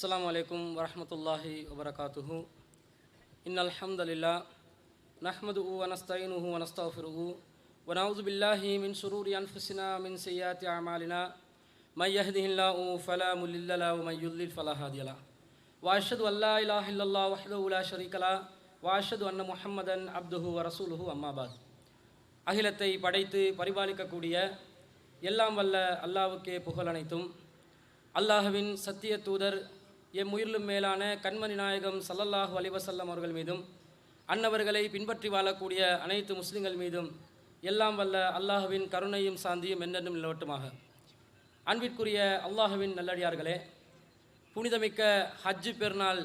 அஸ்ஸலாமு அலைக்கும் வரஹ்மத்துல்லாஹி வபரகாத்துஹு. இன்னல் ஹம்தலில்லாஹ் நஹ்மதுஹு வ நஸ்தஈனுஹு வ நஸ்தக்ஃபிருஹு வ நஊது பில்லாஹி மின் ஷுரூரி அன்ஃபுஸினா மின் ஸய்யிஆத்தி அமாலினா மை யஹ்திஹில்லாஹு ஃபலா முல்லில்ல லஹு வ மை யுض்லில் ஃபலா ஹாதிய லஹு வ அஷ்ஹது அல்லா இலாஹ இல்லல்லாஹ் வஹ்தஹு லா ஷரீக லஹு வ அஷ்ஹது அன்ன முஹம்மதன் அப்துஹு வ ரசூலுஹு அம்மா பாத். அகிலத்தை படைத்து பரிபாலிக்கக்கூடிய எல்லாம் வல்ல அல்லாஹ்வுக்கே புகழ் அனைத்தும். அல்லாஹ்வின் சத்திய தூதர் உயிரிலும் மேலான கண்மணி நாயகம் ஸல்லல்லாஹு அலைஹி வஸல்லம் அவர்கள் மீதும் அன்னவர்களை பின்பற்றி வாழக்கூடிய அனைத்து முஸ்லிம்கள் மீதும் எல்லாம் வல்ல அல்லாஹ்வின் கருணையும் சாந்தியும் என்னென்னும் நிலவட்டுமாக. அன்பிற்குரிய அல்லாஹ்வின் நல்லடியார்களே, புனிதமிக்க ஹஜ்ஜு பெருநாள்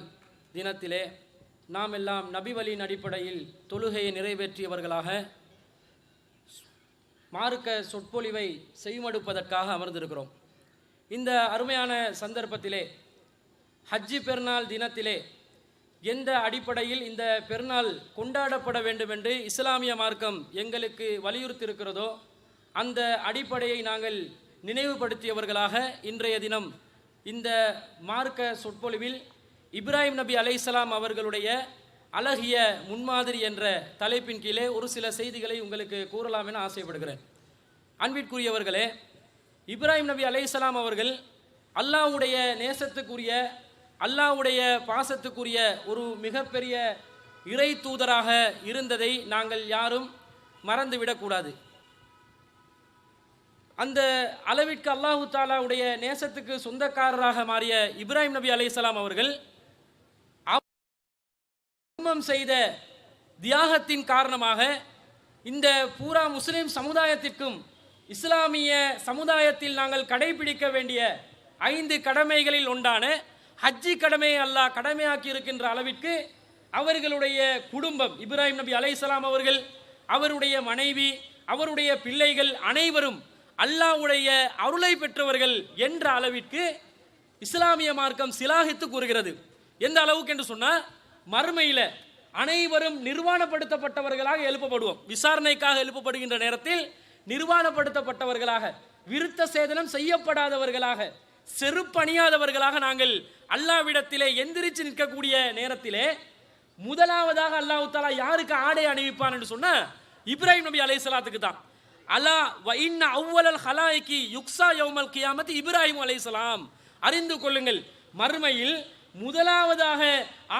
தினத்திலே நாம் எல்லாம் நபி வழியின் அடிப்படையில் தொழுகையை நிறைவேற்றியவர்களாக மார்க்க சொற்பொழிவை செய்மடுப்பதற்காக அமர்ந்திருக்கிறோம். இந்த அருமையான சந்தர்ப்பத்திலே ஹஜ்ஜி பெருநாள் தினத்திலே எந்த அடிப்படையில் இந்த பெருநாள் கொண்டாடப்பட வேண்டும் என்று இஸ்லாமிய மார்க்கம் எங்களுக்கு வலியுறுத்தியிருக்கிறதோ அந்த அடிப்படையை நாங்கள் நினைவுபடுத்தியவர்களாக இன்றைய தினம் இந்த மார்க்க சொற்பொழிவில் இப்ராஹிம் நபி அலைஹிஸ்ஸலாம் அவர்களுடைய அழகிய முன்மாதிரி என்ற தலைப்பின் கீழே ஒரு சில செய்திகளை உங்களுக்கு கூறலாம் என ஆசைப்படுகிறேன். அன்பிற்குரியவர்களே, இப்ராஹிம் நபி அலைஹிஸ்ஸலாம் அவர்கள் அல்லாஹ்வுடைய நேசத்துக்குரிய, அல்லாஹ்வுடைய பாசத்துக்குரிய ஒரு மிகப்பெரிய இறை தூதராக இருந்ததை நாங்கள் யாரும் மறந்துவிடக்கூடாது. அந்த அளவிற்கு அல்லாஹு தாலாவுடைய நேசத்துக்கு சொந்தக்காரராக மாறிய இப்ராஹிம் நபி அலைஹிஸ்ஸலாம் அவர்கள் செய்த தியாகத்தின் காரணமாக இந்த பூரா முஸ்லிம் சமுதாயத்திற்கும் இஸ்லாமிய சமுதாயத்தில் நாங்கள் கடைபிடிக்க வேண்டிய 5 கடமைகளில் ஒன்றான ஹஜ்ஜி கடமையை அல்லாஹ் கடமையாக்கி இருக்கின்ற அளவிற்கு அவர்களுடைய குடும்பம், இப்ராஹிம் நபி அலைஹிஸ்ஸலாம் அவர்கள், அவருடைய மனைவி, அவருடைய பிள்ளைகள் அனைவரும் அல்லாஹ்வுடைய அருளை பெற்றவர்கள் என்ற அளவிற்கு இஸ்லாமிய மார்க்கம் சிலாகித்து கூறுகிறது. எந்த அளவுக்கு என்று சொன்னால், மறுமையில் அனைவரும் நிர்வாணப்படுத்தப்பட்டவர்களாக எழுப்பப்படுவோம். விசாரணைக்காக எழுப்பப்படுகின்ற நேரத்தில் நிர்வாணப்படுத்தப்பட்டவர்களாக, விருத்த சேதனம் செய்யப்படாதவர்களாக, செருப்பணியாதவர்களாக நாங்கள் அல்லாஹ்விடத்திலே எந்திரிச்சு நிற்கக்கூடிய நேரத்திலே முதலாவதாக அல்லாஹ் தஆலா யாருக்கு ஆடை அணிவிப்பான் என்று சொன்னா இப்ராஹிம் நபி அலைஹிஸ்ஸலாத்துக்கு தான். அலா வ இன்ன அவ்வலல் ஹலாயிகி யுக்ஸா யௌமல் கியாமத் இப்ராஹிம் அலைஹிஸ்ஸலாம். அறிந்து கொள்ளுங்கள், மறுமையில் முதலாவதாக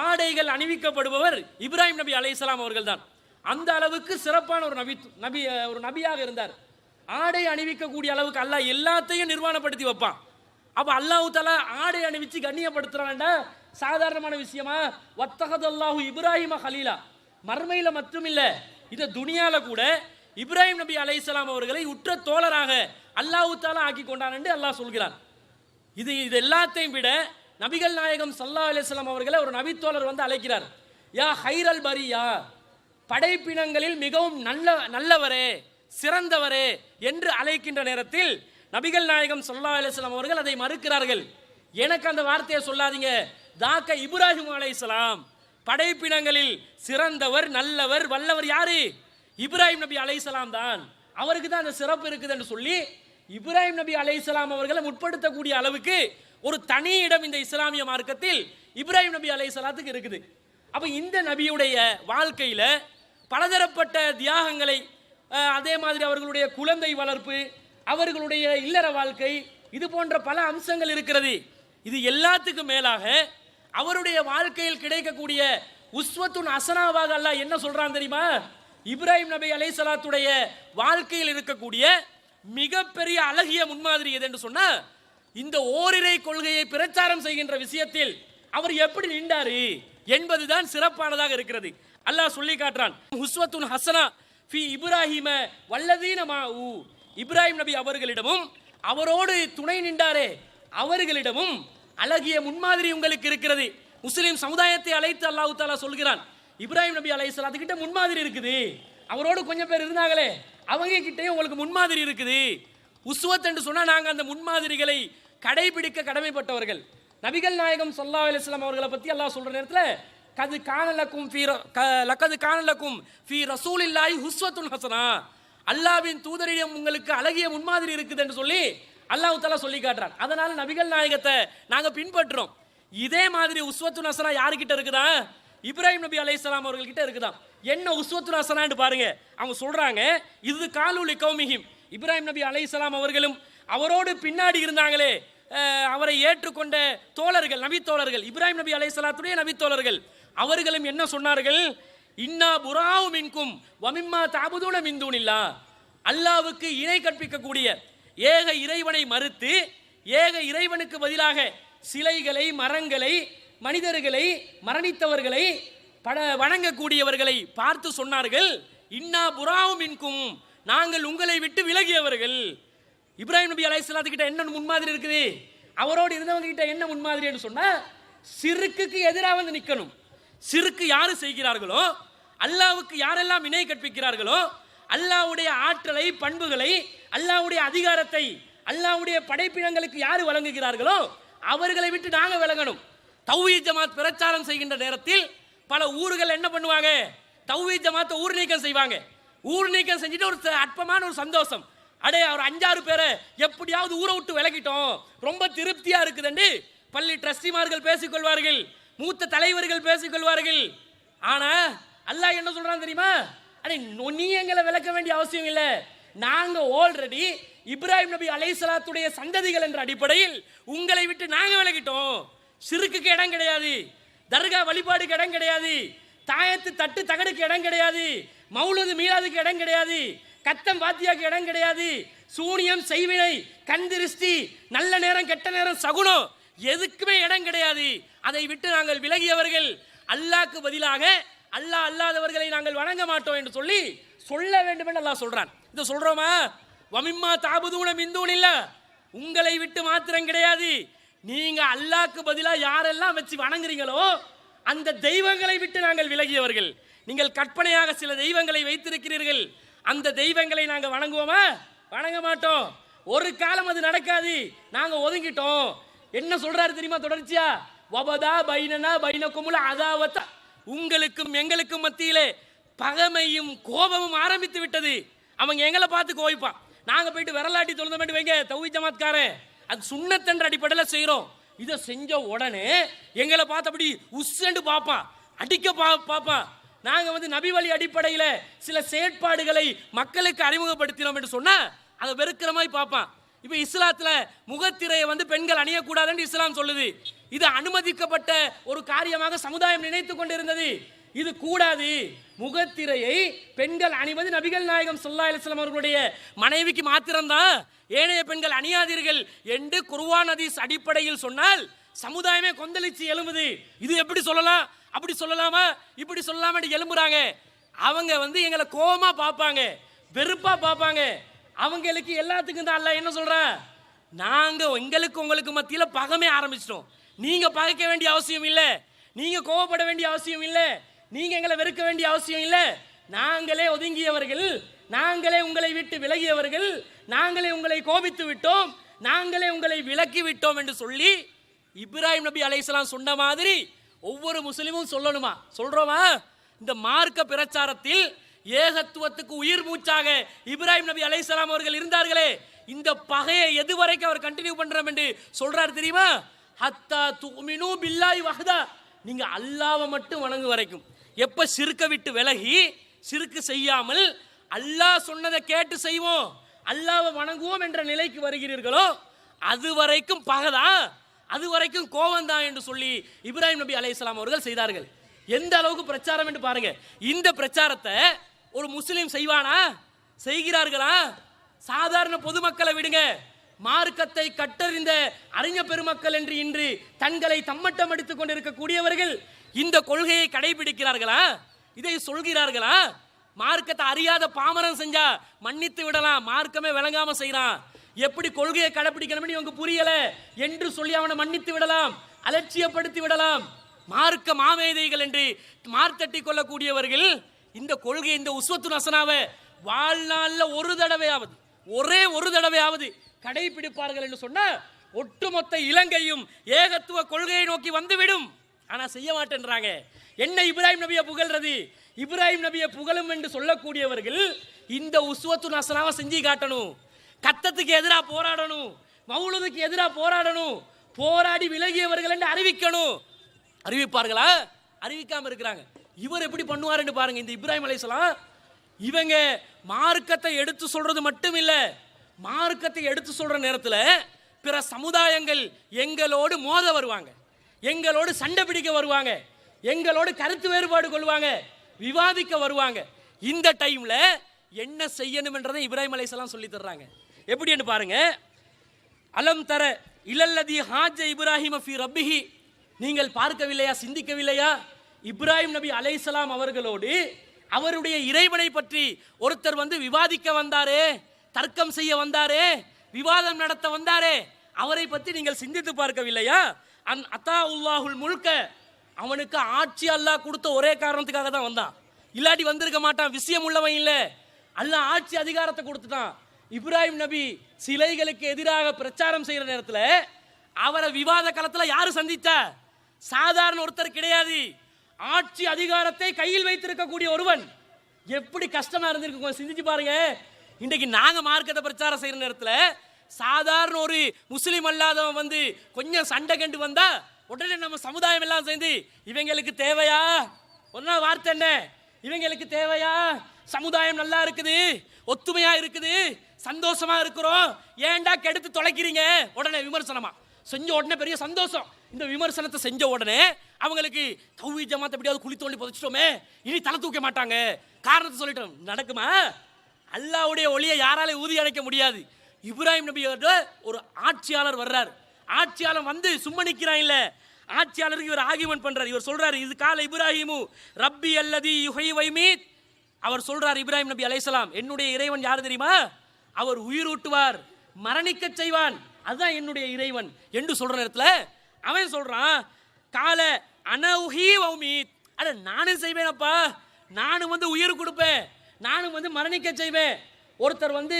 ஆடைகள் அணிவிக்கப்படுபவர் இப்ராஹிம் நபி அலைஹிஸ்ஸலாம் அவர்கள் தான். அந்த அளவுக்கு சிறப்பான ஒரு நபியாக இருந்தார். ஆடை அணிவிக்கக்கூடிய அளவுக்கு அல்லாஹ் எல்லாத்தையும் நிர்வாணப்படுத்தி வைப்பான். அப்ப அல்லாஹ் தஆலா ஆடை அணிவிச்சு கண்ணியப்படுத்துறான்டா சாதாரணமான விஷயமா? வத்தகதல்லாஹு இப்ராஹிம கலீலா. மர்மையில மட்டும் இல்ல, இந்த துனியால கூட இப்ராஹிம் நபி அலைஹிஸ்ஸலாம் அவர்களை உற்ற தோழராக அல்லாஹ் தஆலா ஆக்கி கொண்டான் என்று அல்லாஹ் சொல்கிறான். இது எல்லாத்தையும் விட நபிகள் நாயகம் ஸல்லல்லாஹு அலைஹி வஸல்லம் அவர்களை ஒரு நபித்தோழர் வந்து அழைக்கிறார். யா ஹைரல் பரியா, படைப்பினங்களில் மிகவும் நல்லவரே, சிறந்தவரே என்று அழைக்கின்ற நேரத்தில் நபிகள் நாயகம் ஸல்லல்லாஹு அலைஹி வஸல்லம் அவர்கள் அதை மறுக்கிறார்கள். எனக்கு அந்த வார்த்தையை சொல்லாதீங்க, தாக்க இப்ராஹிம் அலைஹிஸ்ஸலாம், படைப்பினங்களில் சிறந்தவர், நல்லவர், வல்லவர் யாரு? இப்ராஹிம் நபி அலைஹிஸ்ஸலாம் தான். அவருக்கு தான் அந்த சிறப்பு இருக்குது என்று சொல்லி இப்ராஹிம் நபி அலைஹிஸ்ஸலாம் அவர்களை முற்படுத்தக்கூடிய அளவுக்கு ஒரு தனி இடம் இந்த இஸ்லாமிய மார்க்கத்தில் இப்ராஹிம் நபி அலைஹிஸ்ஸலாத்துக்கு இருக்குது. அப்ப இந்த நபியுடைய வாழ்க்கையில பலதரப்பட்ட தியாகங்களை, அதே மாதிரி அவர்களுடைய குழந்தை வளர்ப்பு, அவர்களுடைய இல்லற வாழ்க்கை, இது போன்ற பல அம்சங்கள் இருக்கிறது. இது எல்லாத்துக்கும் மேலாக அவருடைய வாழ்க்கையில் கிடைக்கக்கூடிய உஸ்வத்துன் ஹஸனாவாக அல்லாஹ் என்ன சொல்றான் தெரியுமா? இப்ராஹிம் நபி அலைஹிஸ்ஸலாத்துடைய வாழ்க்கையில் இருக்கக்கூடிய மிகப்பெரிய அழகிய முன்மாதிரி எது என்று சொன்னா, இந்த ஓரிரை கொள்கையை பிரச்சாரம் செய்கின்ற விஷயத்தில் அவர் எப்படி நின்றாரு என்பதுதான் சிறப்பானதாக இருக்கிறது. அல்லாஹ் சொல்லி காட்டுறான், உஸ்வத்துன் ஹஸனா ஃபி இப்ராஹிம வல்லதீன மாஉ. இப்ராஹிம் நபி அவர்களிடமும் அவரோடு துணை நின்றாரே அவர்களிடமும் அழகிய முன்மாதிரி உங்களுக்கு இருக்கிறது. முஸ்லிம் சமுதாயத்தை அழைத்து அல்லாஹ் தஆலா சொல்கிறான், இப்ராஹிம் நபி அலைஹிஸ்ஸலாத்து கிட்ட முன்மாதிரி இருக்குது. அவரோடு கொஞ்சம் பேர் இருந்தாங்களே அவங்க கிட்டே உங்களுக்கு முன்மாதிரி இருக்குது. உஸ்வத் என்று சொன்னா நாங்க அந்த முன்மாதிரிகளை கடைபிடிக்க கடமைப்பட்டவர்கள். நபிகள் நாயகம் ஸல்லல்லாஹு அலைஹி வஸல்லம் அவர்களை பத்தி அல்லாஹ் சொல்ற நேரத்தில் லக்கது கானலக்கும் ஃபீ ரசூலில்லாஹி உஸ்வத்துன் ஹஸனா, அல்லாஹ்வின் தூதரிடம் உங்களுக்கு அழகிய முன்மாதிரி இருக்குது என்று சொல்லி அல்லாஹ் தஆலா சொல்லி காட்டுறான். அதனால நபிகள் நாயகத்தை நாங்க பின்பற்றுறோம். இதே மாதிரி உஸ்வத்துல் ஹசனா யாருக்கிட்ட இருக்குதா? இப்ராஹிம் நபி அலைஹிஸ்ஸலாம் அவர்கள் கிட்ட இருக்குதான். என்ன உஸ்வத்துல் ஹசனான்னு பாருங்க. அவங்க சொல்றாங்க, இது காலூலி கௌமிஹிம், இப்ராஹிம் நபி அலைஹிஸ்ஸலாம் அவர்களும் அவரோடு பின்னாடி இருந்தாங்களே அவரை ஏற்றுக்கொண்ட தோழர்கள், நபி தோழர்கள், இப்ராஹிம் நபி அலைஹிஸ்ஸலாத்துடைய நபி தோழர்கள், அவர்களும் என்ன சொன்னார்கள்? இன்னா புராவு மின்கும் வமிம்மா தஅபுதூன மின் தூனில்லாஹ், அல்லாஹ்வுக்கு இணை கற்பிக்கக்கூடிய ஏக இறைவனை மறுத்து ஏக இறைவனுக்கு பதிலாக சிலைகளை, மரங்களை, மனிதர்களை, மரணித்தவர்களை வணங்கக்கூடியவர்களை பார்த்து சொன்னார்கள், இன்னா புராவு மின்கும், நாங்கள் உங்களை விட்டு விலகியவர்கள். இப்ராஹிம் நபி அலைஹிஸ்ஸலாத்து கிட்ட என்ன முன்மாதிரி இருக்குது? அவரோடு இருந்தவங்க கிட்ட என்ன முன்மாதிரின்னு சொன்னா, சிறுக்குக்கு எதிராக வந்து நிற்கணும். சிறுக்கு யாரு செய்கிறார்களோ, அல்லாஹ்வுக்கு யாரெல்லாம் இணை கற்பிக்கிறார்களோ, அல்லாஹ்வுடைய ஆற்றலை, பண்புகளை, அல்லாஹ்வுடைய அதிகாரத்தை, அல்லாஹ்வுடைய படைப்பினங்களுக்கு யாரு வழங்குகிறார்களோ அவர்களை விட்டு நாங்க விலகணும். தௌஹீத் ஜமாத் பிரச்சாரம் செய்கின்ற நேரத்தில் பல ஊர்கள் என்ன பண்ணுவாங்க? தௌஹீத் ஜமாத்தை ஊர் நீக்கம் செய்வாங்க. ஊர் நீக்கம் செஞ்சுட்டு ஒரு அற்பமான ஒரு சந்தோஷம், அடே அவர் 5-6 பேரை எப்படியாவது ஊரை விட்டு விலகிட்டோம், ரொம்ப திருப்தியா இருக்குதுன்னு பள்ளி ட்ரஸ்டிமார்கள் பேசிக்கொள்வார்கள், மூத்த தலைவர்கள் பேசிக்கொள்வார்கள். ஆனா அல்லாஹ் என்ன சொல்றான் தெரியுமா? அடே நீ எங்களை விளக்க வேண்டிய அவசியம் இல்லை, நாங்க ஆல்ரெடி இப்ராஹிம் நபி அலைஹிஸ்ஸலாத்துடைய சந்ததிகள் என்ற அடிப்படையில் உங்களை விட்டு நாங்க விலகிட்டோம். சிறுக்குக்கு இடம் கிடையாது, தர்கா வழிபாடுக்கு இடம் கிடையாது, தாயத்து தட்டு தகடுக்கு இடம் கிடையாது, மௌலூது மீலாதுக்கு இடம் கிடையாது, கத்தம் பாத்தியாக்கு இடம் கிடையாது, சூனியம், செய்வினை, கண் திருஷ்டி, நல்ல நேரம் கெட்ட நேரம், சகுனம், எதுக்குமே இடம் கிடையாது. அதை விட்டு நாங்கள் விலகியவர்கள், அல்லாஹ்க்கு பதிலாக அல்லாஹ் அல்லாதவர்களை நாங்கள் வணங்க மாட்டோம் என்று சொல்லி சொல்ல வேண்டும் என்று அல்லாஹ் சொல்றான். இதை சொல்றோமா? வமிம்மா தஅபுதூன மின் தூனில்லாஹ், உங்களை விட்டு மாத்திரம் கிடையாது, நீங்க அல்லாஹ்க்கு பதிலாக யாரெல்லாம் வச்சு வணங்குறீங்களோ அந்த தெய்வங்களை விட்டு நாங்கள் விலகியவர்கள். நீங்கள் கற்பனையாக சில தெய்வங்களை வைத்திருக்கிறீர்கள், அந்த தெய்வங்களை நாங்கள் வணங்குவோமா? வணங்க மாட்டோம். ஒரு காலம் அது நடக்காது, நாங்க ஒதுங்கிட்டோம். என்ன சொல்றாரு தெரியுமா தொடர்ச்சியா? வபதா பைனனா பைனகுமுல் அதாவத், உங்களுக்கும் எங்களுக்கும் மத்தியிலே பகைமையும் கோபமும் ஆரம்பித்து விட்டது. அவங்க எங்களை பார்த்து கோவிப்பான், நாங்க போயிட்டு விரலாட்டி தொழுந்த மாதிரி வைங்க தௌஹீத் ஜமாத்காரன், அது சுன்னத் என்ற அடிப்படையில் செய்கிறோம். இதை செஞ்ச உடனே எங்களை பார்த்து அப்படி உஸ்ஸண்டு பார்ப்பான், அடிக்க பார்ப்பான். நாங்கள் வந்து நபி வழி அடிப்படையில் சில செயற்பாடுகளை மக்களுக்கு அறிமுகப்படுத்தினோம் என்று சொன்னால் அதை வெறுக்கிற மாதிரி பார்ப்பான். இப்போ இஸ்லாத்தில் முகத்திரையை வந்து பெண்கள் அணியக்கூடாதுன்னு இஸ்லாம் சொல்லுது. இது அனுமதிக்கப்பட்ட ஒரு காரியமாக சமுதாயம் நினைத்து கொண்டிருந்தது. இது கூடாது, முகத்திரையை பெண்கள் அணிவது நபிகள் நாயகம் ஸல்லல்லாஹு அலைஹி வஸல்லம் அவர்களுடைய மனைவிக்கு மாத்திரம்தான், ஏனைய பெண்கள் அணியாதீர்கள் என்று குர்ஆன் ஹதீஸ் அடிப்படையில் சொன்னால் சமுதாயமே கொந்தளிச்சு எழும்புது. இது எப்படி சொல்லலாம், அப்படி சொல்லலாமா, இப்படி சொல்லலாமா எழும்புறாங்க. அவங்க வந்து எங்களை கோபமா பார்ப்பாங்க, வெறுப்பா பார்ப்பாங்க. அவங்களுக்கு எல்லாத்துக்கும் தான் அல்லாஹ் என்ன சொல்றான்? நாங்க எங்களுக்கு உங்களுக்கு மத்தியில பகைமை ஆரம்பிச்சிட்டோம், நீங்க பகைக்க வேண்டிய அவசியம் இல்லை, நீங்க கோபப்பட வேண்டிய அவசியம் இல்லை, நீங்க எங்களை வெறுக்க வேண்டிய அவசியம் இல்லை, நாங்களே ஒதுங்கியவர்கள், நாங்களே உங்களை விட்டு விலகியவர்கள், நாங்களே உங்களை கோபித்து விட்டோம், நாங்களே உங்களை விலக்கி விட்டோம் என்று சொல்லி இப்ராஹிம் நபி அலைஹிஸ்ஸலாம் சொன்ன மாதிரி ஒவ்வொரு முஸ்லிமும் சொல்லணுமா? சொல்றோமா? இந்த மார்க்க பிரச்சாரத்தில் ஏகத்துவத்துக்கு உயிர் மூச்சாக இப்ராஹிம் நபி அலைஹிஸ்ஸலாம் அவர்கள் இருந்தார்களே, இந்த பகையை எதுவரைக்கும் அவர் கண்டினியூ பண்றோம் என்று சொல்றாரு தெரியுமா? ஹத்தா துமினு பில்லாஹி வஹ்தா, நீங்க அல்லாஹ்வை மட்டும் வணங்கு வரைக்கும். எப்ப சிறுக்க விட்டு விலகி சிறுக்கு செய்யாமல் அல்லாஹ் சொன்னதை கேட்டு செய்வோம், அல்லாஹ்வை வணங்குவோம் என்ற நிலைக்கு வருகிறீர்களோ அது வரைக்கும் பகைதான், அது வரைக்கும் கோபம் தான் என்று சொல்லி இப்ராஹிம் நபி அலைஹிஸ்ஸலாம் அவர்கள் செய்தார்கள். எந்த அளவுக்கு பிரச்சாரம் என்று பாருங்க. இந்த பிரச்சாரத்தை ஒரு முஸ்லிம் செய்வானா? செய்கிறார்களா? சாதாரண பொதுமக்களை விடுங்க, மார்க்கத்தை கட்டறிந்த அறிஞ பெருமக்கள் என்று இன்று தங்களை தம்மட்டம் அடித்துக் கொண்டிருக்கக்கூடியவர்கள் இந்த கொள்கையை கடைபிடிக்கிறார்களா? இதை சொல்கிறார்களா? மார்க்கத்தை அறியாத பாமரன் செஞ்சா மன்னித்து விடலாம், மார்க்கமே விளங்காம செய்யறான், எப்படி கொள்கையை கடைபிடிக்கணும் இவங்க புரியல என்று சொல்லி அவனை மன்னித்து விடலாம், அலட்சியப்படுத்தி விடலாம். மார்க்க மாமேதைகள் என்று மார்த்தட்டி கொள்ளக்கூடியவர்கள் இந்த கொள்கை, இந்த உஸ்வத்துல் ஹஸனாவை வாழ்நாளில் ஒரு தடவையாவது, ஒரே ஒரு தடவையாவது கடைபிடிப்பார்கள் என்று சொன்னா ஒட்டுமொத்த இலங்கையும் ஏகத்துவ கொள்கையை நோக்கி வந்துவிடும். ஆனா செய்ய மாட்டேன்றாங்க. என்ன இப்ராஹிம் நபியை புகழ்றது? இப்ராஹிம் நபியை புகழும் என்று சொல்லக்கூடியவர்கள் இந்த உஸ்வத்துல் ஹஸனாவை செஞ்சு காட்டணும், கத்தத்துக்கு எதிராக போராடணும், மௌலூதுக்கு எதிராக போராடணும், போராடி விலகியவர்கள் என்று அறிவிக்கணும். அறிவிப்பார்களா? அறிவிக்காம இருக்கிறாங்க. இவர் எப்படி பண்ணுவாருன்னு பாருங்க. இந்த இப்ராஹிம் அலைஹிஸ்ஸலாம் இவங்க மார்க்கத்தை எடுத்து சொல்றது மட்டும் இல்ல, மார்க்கத்தை எடுத்து சொல்ற நேரத்தில் பிற சமுதாயங்கள் எங்களோடு மோத வருவாங்க, எங்களோடு சண்டை பிடிக்க வருவாங்க, எங்களோடு கருத்து வேறுபாடு கொள்வாங்க, விவாதிக்க வருவாங்க. இந்த டைம்ல என்ன செய்யணும் என்றதை இப்ராஹிம் அலைஹிஸ்ஸலாம் சொல்லி தர்றாங்க. எப்படின்னு பாருங்க. அலம் தர இலல்லதி ஹாஜ இப்ராஹிம் ஃபி ரப்பிஹி, நீங்கள் பார்க்கவில்லையா, சிந்திக்கவில்லையா? இப்ராஹிம் நபி அலைஹிஸ்ஸலாம் அவர்களோடு அவருடைய இறைவனை பற்றி ஒருத்தர் வந்து விவாதிக்க வந்தாரே, தர்க்கம் செய்ய வந்தாரே, விவாதம் நடத்த வந்தாரே, அவரை பற்றி நீங்கள் சிந்தித்து பார்க்கவில்லையா? அன் அத்தா உல்லாஹுல் முல்க, அவனுக்கு ஆட்சி அல்லாஹ் கொடுத்த ஒரே காரணத்துக்காக தான் வந்தான், இல்லாட்டி வந்திருக்க மாட்டான். விஷயம் உள்ளவன் இல்லை, அல்லாஹ் ஆட்சி அதிகாரத்தை கொடுத்துட்டான். இப்ராஹிம் நபி சிலைகளுக்கு எதிராக பிரச்சாரம் செய்யற நேரத்தில் அவரை விவாத களத்தில் யாரு சந்தித்தா? சாதாரண ஒருத்தர் கிடையாது, ஆட்சி அதிகாரத்தை கையில் வைத்திருக்கக்கூடிய ஒருவன். எப்படி கஷ்டமா இருந்திருக்கு சிந்திச்சு பாருங்க. இன்றைக்கு நாங்க மார்க்கத்தை பிரச்சாரம் செய்யற நேரத்தில் சாதாரண ஒரு முஸ்லீம் அல்லாதவன் வந்து கொஞ்சம் சண்டை கண்டு வந்தா உடனே நம்ம சமுதாயம் எல்லாம் சேர்ந்து இவங்களுக்கு தேவையா, ஒன்னா வார்த்தை என்ன, இவங்களுக்கு தேவையா, சமுதாயம் நல்லா இருக்குது, ஒத்துமையா இருக்குது, சந்தோஷமா இருக்கிறோம், ஏன்டா கெடுத்து தொலைக்கிறீங்க, உடனே விமர்சனமா செஞ்ச உடனே பெரிய சந்தோஷம். இந்த விமர்சனத்தை செஞ்ச உடனே அவங்களுக்கு தௌஹீத் ஜமாத் எப்படியாவது குழி தோண்டி புதைச்சிட்டோமே, இனி தலை தூக்க மாட்டாங்க, காரணத்தை சொல்லிட்டோம். நடக்குமா? அல்லாஹ்வுடைய ஒளியை யாராலையும் ஊதி அடைக்க முடியாது. இப்ராஹிம் நபியோட ஒரு ஆட்சியாளர் வர்றார். ஆட்சியாளர் வந்து சும்மா நிற்கிறான் இல்ல, ஆட்சியாளருக்கு இவர் ஆர்கியூமெண்ட் பண்றாரு. இவர் சொல்றாரு, இது கால இப்ராஹிமு ரப்பி அல்லதி யுஹ்யி வைமீத். அவர் சொல்றார் இப்ராஹிம் நபி அலைஹிஸ்ஸலாம், என்னுடைய இறைவன் யார் தெரியுமா? அவர் உயிரூட்டுவார், மரணிக்க செய்வான், அதுதான் என்னுடைய இறைவன் என்று சொல்ற நேரத்தில் அவன் சொல்றான், கால அனௌஹி வௌமீத், அட நானும் செய்வேனப்பா, நானும் வந்து உயிர் கொடுப்பேன், நானும் வந்து மரணிக்க செய்வேன். ஒருத்தர் வந்து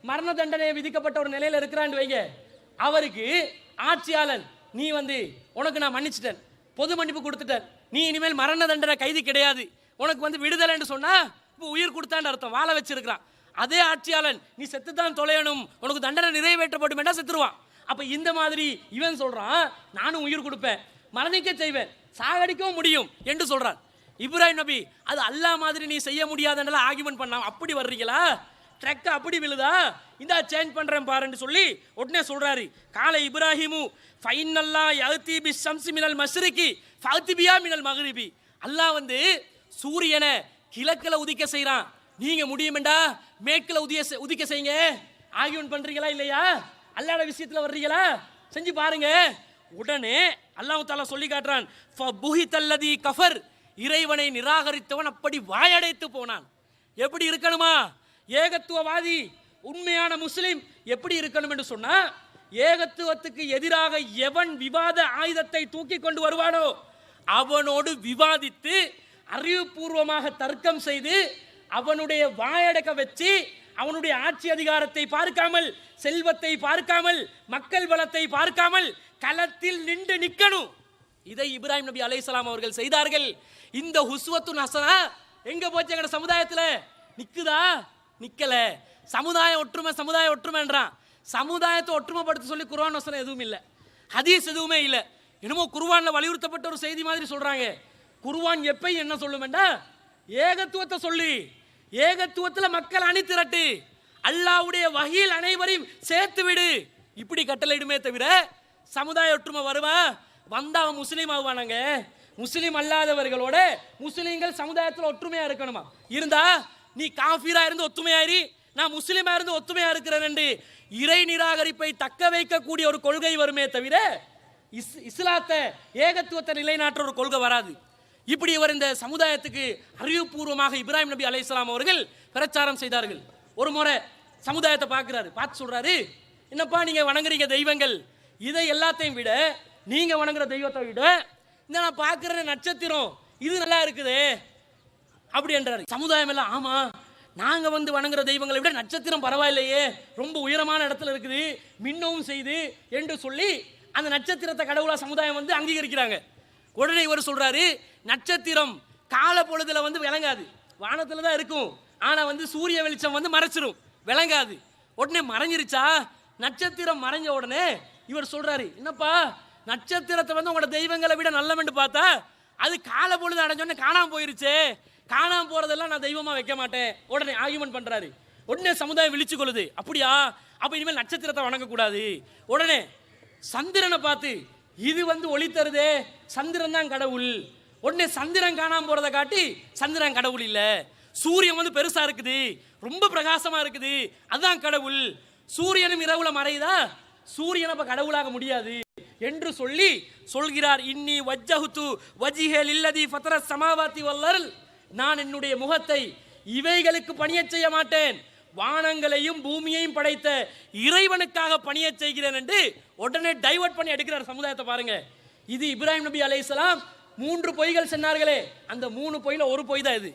மரண தண்டனை விதிக்கப்பட்ட ஒரு நிலையில் இருக்கிறான்னு வைங்க, அவருக்கு ஆட்சியாளன் நீ வந்து உனக்கு நான் மன்னிச்சிட்டேன், பொது மன்னிப்பு கொடுத்துட்டேன், நீ இனிமேல் மரண தண்டனை கைதி கிடையாது, உனக்கு வந்து விடுதலைன்னு சொன்னா இப்போ உயிர் கொடுத்தான்னு அர்த்தம், வாழ வச்சிருக்கிறான். அதே ஆட்சியாளன் நீ செத்துத்தான் தொலையணும், உனக்கு தண்டனை நிறைவேற்றப்படும் என்றா செத்துருவான். அப்ப இந்த மாதிரி இவன் சொல்றான், நானும் உயிர் கொடுப்பேன், மரணிக்க செய்வேன், சாகடிக்கவும் முடியும் என்று சொல்றான். இப்ராஹிம் நபி அது அல்லாஹ் மாதிரி நீ செய்ய முடியாதுன்னு ஆர்கியூமெண்ட் பண்ணாம, அப்படி வர்றீங்களா, ட்ரக் அப்படி விழுதா, இந்த சேஞ்ச் பண்றேன் பாருன்னு சொல்லி உடனே சொல்றாரு, கால இப்ராஹிமு ஃபைனல்லா யஅதி பிஷம்சி மினல் மஷ்ரிகி ஃபஅதி பியா மினல் மக்ரிபி. அல்லாஹ் வந்து சூரியனை கிழக்குல உதிக்க செய்றான், நீங்க முடியுமெண்டா மேற்குல உதிக்க செய்யுங்க. ஆர்கியூமெண்ட் பண்றீங்களா இல்லையா? அல்லாஹ்வுடைய விஷயத்துல வர்றீங்களா? செஞ்சு பாருங்க. உடனே அல்லாஹ் தஆலா சொல்லி காட்டுறான், ஃபபுஹிதல்லதி கஃபர், இறைவனை நிராகரித்தவன் அப்படி வாயடைத்து போனான். எப்படி இருக்கணுமா? ஏகத்துவவாதி உண்மையான முஸ்லிம் எப்படி இருக்கணும் என்று சொன்னா, ஏகத்துவத்துக்கு எதிராக எவன் விவாத ஆயுதத்தை தூக்கி கொண்டு வருவானோ அவனோடு விவாதித்து அறிவுபூர்வமாக தர்க்கம் செய்து அவனுடைய வாயடக்க வச்சு அவனுடைய ஆட்சி அதிகாரத்தை பார்க்காமல், செல்வத்தை பார்க்காமல், மக்கள் பலத்தை பார்க்காமல் களத்தில் நின்று நிற்கணும். இதை இப்ராஹிம் நபி அலைஹிஸ்ஸலாம் அவர்கள் செய்தார்கள். இந்த ஹுஸ்வத்துன் ஹஸனா எங்க போச்சு எங்க சமுதாயத்தில்? நிக்குதா? நிக்கல. சமுதாய ஒற்றுமை, சமுதாய ஒற்றுமைன்றான். சமுதாயத்தை ஒற்றுமைப்படுத்த சொல்லி குர்ஆன் வசனம் எதுவும் இல்லை, ஹதீஸ் எதுவுமே இல்லை. என்னமோ குர்ஆன்ல வலியுறுத்தப்பட்ட ஒரு செய்தி மாதிரி சொல்றாங்க. குர்ஆன் எப்பயும் என்ன சொல்லுமெண்டா, ஏகத்துவத்தை சொல்லி ஏகத்துவத்தில் மக்கள் அணி திரட்டு, அல்லாஹ்வுடைய வஹீல் அனைவரையும் சேர்த்து விடு, இப்படி கட்டளையிடுமே தவிர சமுதாய ஒற்றுமை வருவா? வந்தா அவன் முஸ்லீம் ஆகுவானாங்க. முஸ்லீம் அல்லாதவர்களோட முஸ்லீம்கள் சமுதாயத்தில் ஒற்றுமையா இருக்கணுமா? இருந்தா நீ காஃபிரா இருந்து ஒத்துமையாரி, நான் முஸ்லீமா இருந்து ஒத்துமையா இருக்கிறேன் என்று இறை நிராகரிப்பை தக்க வைக்கக்கூடிய ஒரு கொள்கை வருமே தவிர இஸ்லாத்தை ஏகத்துவத்தை நிலைநாட்டுற ஒரு கொள்கை வராது. இப்படி இவர் இந்த சமுதாயத்துக்கு அறிவுபூர்வமாக இப்ராஹிம் நபி அலைஹிஸ்ஸலாம் அவர்கள் பிரச்சாரம் செய்தார்கள். ஒரு முறை சமுதாயத்தை பார்க்கிறாரு, பார்த்து சொல்றாரு, என்னப்பா நீங்க வணங்குறீங்க தெய்வங்கள், இதை எல்லாத்தையும் விட நீங்க வணங்குற தெய்வத்தை விட இந்த நான் பார்க்கிற நட்சத்திரம் இது நல்லா இருக்குது அப்படி என்றாரு. சமுதாயம் எல்லாம் ஆமா, நாங்க வந்து வணங்குற தெய்வங்களை விட நட்சத்திரம் பரவாயில்லையே, ரொம்ப உயரமான இடத்துல இருக்குது, மின்னவும் செய்து என்று சொல்லி அந்த நட்சத்திரத்தை கடவுளா சமுதாயம் வந்து அங்கீகரிக்கிறாங்க. உடனே இவர் சொல்றாரு, நட்சத்திரம் கால பொழுதுல வந்து விளங்காது, வானத்துல தான் இருக்கும், ஆனா வந்து சூரிய வெளிச்சம் வந்து மறைச்சிரும், விளங்காது. உடனே மறைஞ்சிருச்சா? நட்சத்திரம் மறைஞ்ச உடனே இவர் சொல்றாரு, என்னப்பா நட்சத்திரத்தை வந்து உங்களோட தெய்வங்களை விட நல்லவன்னு பார்த்தா அது கால பொழுது அடைஞ்சோன்னு காணாம போயிருச்சே, காணாம போறதெல்லாம் நான் தெய்வமா வைக்க மாட்டேன். உடனே ஆர்கியூமெண்ட் பண்றாரு. உடனே சமுதாயம் விழிச்சு கொள்ளுது, அப்படியா அப்ப இனிமேல் நட்சத்திரத்தை வணங்க கூடாது. உடனே சந்திரனை பார்த்து இது வந்து ஒளி தருதே, சந்திரன் தான் கடவுள். உடனே சந்திரன் காணாம போறதை காட்டி சந்திரன் கடவுள் இல்ல, சூரியன் வந்து பெருசா இருக்குது, ரொம்ப பிரகாசமா இருக்குது, அதுதான் கடவுள். சூரியனும் இரவுல மறையுதா, சூரியன் அப்ப கடவுளாக முடியாது என்று சொல்லி சொல்கிறார். இன்னி வஜ்ஜஹுது வஜ்ஹல் இல்லதி ஃபத்ர ஸமாவாதி வல் அர்ல், நான் என்னுடைய முகத்தை இவைகளுக்கு பணியச் செய்ய மாட்டேன், வானங்களையும் பூமியையும் படைத்த இறைவனுக்காக பணியச் செய்கிறேன் என்று உடனே டைவர்ட் பண்ணி எடுக்கிறார் சமுதாயத்தை. பாருங்க, இது இப்ராஹிம் நபி அலைஹிஸ்ஸலாம் 3 பொய்கள் சொன்னார்களே, அந்த 3 பொய்ல ஒரு பொய் தான் இது.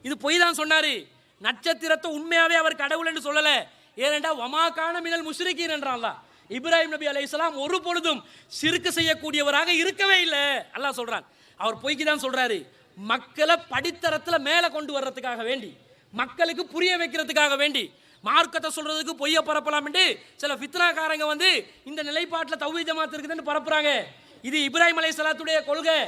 இது பொய் தான் சொன்னாரு. நட்சத்திரத்தை உண்மையாவே அவர் கடவுள் என்று சொல்லல. ஏனென்றா வமா கான மினல் முஷ்ரிகீன் என்றான் அல்லாஹ். இப்ராஹிம் நபி அலைஹிஸ்ஸலாம் ஒரு பொழுதும் சிறுக்கு செய்யக்கூடியவராக இருக்கவே இல்லை அல்லாஹ் சொல்றான். அவர் பொய்க்கு தான் சொல்றாரு. மக்களை படித்தரத்துல மேல கொண்டு வர்றதுக்காக வேண்டி, மக்களுக்கு புரிய வைக்கிறதுக்காக வேண்டி, மார்க்கத்தை சொல்றதுக்கு பொய்ய பரப்பலாம் என்று சில ஃபித்னாக்காரங்க வந்து இந்த நிலைப்பாட்டில் தௌஹீத் ஜமாத் இருக்குதுன்னு பரப்புறாங்க. இது இப்ராஹிம் அலைஹிஸ்ஸலாத்துடைய கொள்கை.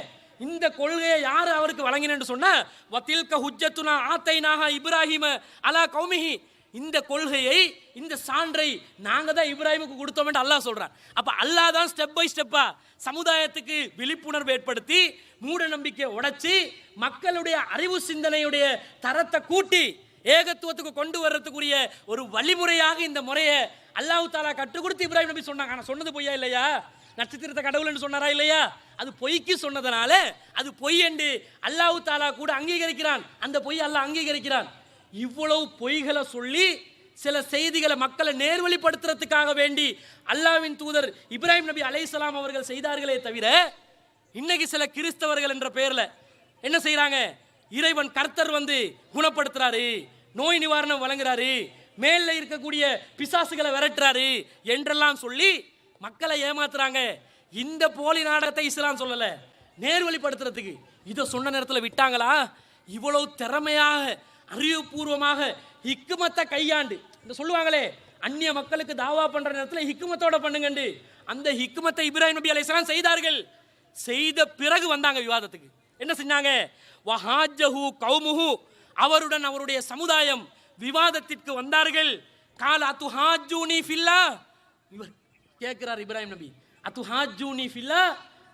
இந்த கொள்கையை யார் அவருக்கு வழங்கினு சொன்னா வத்தில்க ஹுஜ்ஜத்துனா ஆத்தைனாஹா இப்ராஹிம அலா கௌமிஹி, இந்த கொள்கையை இந்த சான்றை நாங்க தான் இப்ராஹிமுக்கு கொடுத்தோம் என்று அல்லாஹ் சொல்றான். அப்ப அல்லாஹ் தான் ஸ்டெப் பை ஸ்டெப்பா சமுதாயத்துக்கு விழிப்புணர்வு ஏற்படுத்தி மூட நம்பிக்கை உடைச்சி மக்களுடைய அறிவு சிந்தனையுடைய தரத்தை கூட்டி ஏகத்துவத்துக்கு கொண்டு வர்றதுக்குரிய ஒரு வழிமுறையாக இந்த முறையை அல்லாஹ் தாலா கற்றுக் கொடுத்து இப்ராஹிம் நபி சொன்னாங்க. ஆனா சொன்னது பொய்யா இல்லையா? நட்சத்திரத்தை கடவுள் என்று சொன்னாரா இல்லையா? அது பொய்க்கு சொன்னதனால அது பொய் என்று அல்லாஹ் தாலா கூட அங்கீகரிக்கிறான். அந்த பொய் அல்லாஹ் அங்கீகரிக்கிறான். இவ்வளவு பொய்களை சொல்லி சில செய்திகளை மக்களை நேர்வழிப்படுத்துறதுக்காக வேண்டி அல்லாஹ்வின் தூதர் இப்ராஹிம் நபி அலைஹிஸ்ஸலாம் அவர்கள் செய்தார்களே தவிர, இன்னைக்கு சில கிறிஸ்தவர்கள் என்ற பெயர்ல என்ன செய்யறாங்க? இறைவன் கர்த்தர் வந்து குணப்படுத்துறாரு, நோய் நிவாரணம் வழங்குறாரு, மேல இருக்கக்கூடிய பிசாசுகளை விரட்டுறாரு என்றெல்லாம் சொல்லி மக்களை ஏமாத்துறாங்க. இந்த போலி நாடகத்தை இஸ்லாம் சொல்லல, நேர்வழிப்படுத்துறதுக்கு. இதை சொன்ன நேரத்தில் விட்டாங்களா? இவ்வளவு திறமையாக அறிவுபூர்வமாக ஹிக்குமத்தை கையாண்டு, இந்த சொல்லுவாங்களே அந்நிய மக்களுக்கு தாவா பண்ற நேரத்தில் ஹிக்குமத்தோட பண்ணுங்கண்டு, அந்த ஹிக்குமத்தை இப்ராஹிம் நபி அலைஹிஸ்ஸலாம் செய்தார்கள். செய்த பிறகு வந்தாங்க விவாதத்துக்கு. என்ன செஞ்சாங்க? வஹாஜஹு கௌமுஹு, அவருடன் அவருடைய சமுதாயம் விவாதத்திற்கு வந்தார்கள். கால அதுஹாஜூனி ஃபில்லா, இவர் கேட்கிறார் இப்ராஹிம் நபி, அதுஹாஜூனி ஃபில்லா,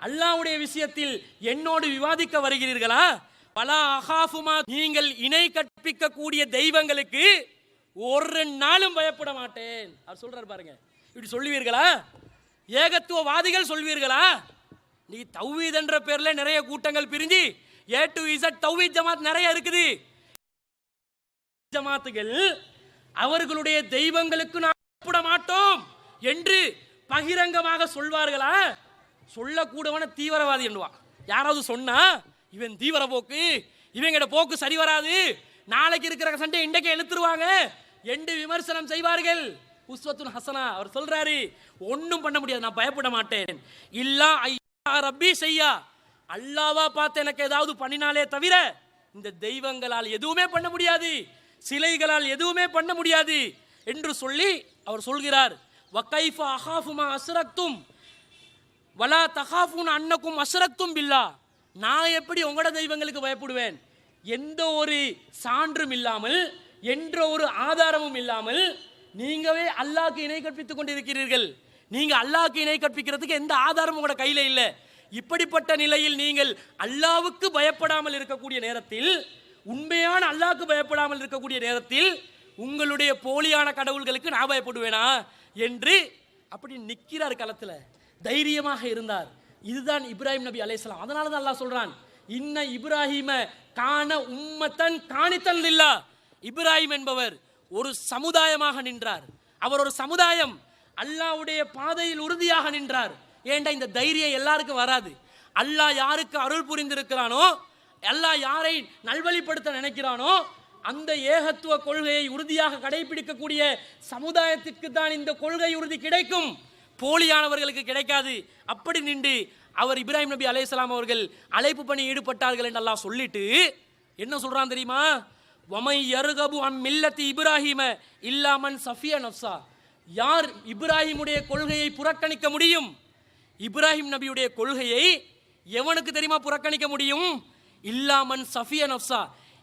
அல்லாஹ்வுடைய விஷயத்தில் என்னோடு விவாதிக்க வருகிறீர்களா? பலா அகாஃபுமா, நீங்கள் இணை கற்பிக்க கூடிய தெய்வங்களுக்கு ஒரு நாளும் பயப்பட மாட்டேன். அவர் சொல்றாரு பாருங்க. இப்படி சொல்லுவீர்களா? ஏகத்துவவாதிகள் சொல்வீர்களா? நீ தௌஹீத் என்ற பேர்ல நிறைய கூட்டங்கள் பிரிஞ்சு A to Z தௌஹீத் ஜமாத் நிறைய இருக்குது. ஜமாத்துகள் அவர்களுடைய தெய்வங்களுக்கு நாம் பயப்பட மாட்டோம் என்று பகிரங்கமாக சொல்வார்களா? சொல்லக்கூடவன தீவிரவாதி என்னுவான். யாராவது சொன்னா இவன் தீவிர போக்கு, இவங்கட போக்கு சரி வராது, நாளைக்கு இருக்கிற சண்டை இன்றைக்கு எழுத்துருவாங்க என்று விமர்சனம் செய்வார்கள். உஸ்வத்துன் ஹசனா அவர் சொல்றாரு, ஒன்னும் பண்ண முடியாது, நான் பயப்பட மாட்டேன். இல்லா ஐயா ரப்பி செய்யா, அல்லாவா பார்த்து எனக்கு ஏதாவது பண்ணினாலே தவிர இந்த தெய்வங்களால் எதுவுமே பண்ண முடியாது, சிலைகளால் எதுவுமே பண்ண முடியாது என்று சொல்லி அவர் சொல்கிறார். வகைஃப அகாஃபுமா அஸ்ரக்தும் வலா தகாஃபுன் அன்னக்கும் அஸ்ரக்தும் பில்லா, நான் எப்படி உங்களோட தெய்வங்களுக்கு பயப்படுவேன்? எந்த ஒரு சான்றும் இல்லாமல், என்ற ஒரு ஆதாரமும் இல்லாமல் நீங்கவே அல்லாஹ்க்கு இணை கற்பித்துக் கொண்டிருக்கிறீர்கள். நீங்க அல்லாஹ்க்கு இணை கற்பிக்கிறதுக்கு எந்த ஆதாரமும் உங்களோட கையில இல்லை. இப்படிப்பட்ட நிலையில் நீங்கள் அல்லாஹ்வுக்கு பயப்படாமல் இருக்கக்கூடிய நேரத்தில், உண்மையான அல்லாஹ்க்கு பயப்படாமல் இருக்கக்கூடிய நேரத்தில் உங்களுடைய போலியான கடவுள்களுக்கு நான் பயப்படுவேனா என்று அப்படி நிற்கிறார் களத்துல. தைரியமாக இருந்தார். இதுதான் இப்ராஹிம் நபி அலைஹிஸ்ஸலாம். அதனால தான் அல்லாஹ் சொல்றான், இன்ன இப்ராஹிம கான உம்மத்தன் காணித்தன் லில்லா, இப்ராஹிம் என்பவர் ஒரு சமுதாயமாக நின்றார். அவர் ஒரு சமுதாயம், அல்லாஹ்வுடைய பாதையில் உறுதியாக நின்றார். ஏண்டா இந்த தைரியம் எல்லாருக்கும் வராது. அல்லாஹ் யாருக்கு அருள் புரிந்திருக்கிறானோ, அல்லாஹ் யாரை நல்வழிப்படுத்த நினைக்கிறானோ, அந்த ஏகத்துவ கொள்கையை உறுதியாக கடைபிடிக்கக்கூடிய சமுதாயத்திற்கு தான் இந்த கொள்கை உறுதி கிடைக்கும், போலியானவர்களுக்கு கிடைக்காது. அப்படி நின்று அவர் இப்ராஹிம் நபி அலைஹிஸ்ஸலாம் அவர்கள் அழைப்பு பணி ஈடுபட்டார்கள் என்று அல்லாஹ் சொல்லிட்டு என்ன சொல்றான் தெரியுமா? வமை யர்கபு அன் மில்லத்தி இப்ராஹிம இல்லா மன் சஃபிய நஃப்ஸா, யார் இப்ராஹிமுடைய கொள்கையை புறக்கணிக்க முடியும்? இப்ராஹிம் நபியுடைய கொள்கையை எவனுக்கு தெரியுமா புறக்கணிக்க முடியும்? இல்லாமன் சஃபிய நப்சா,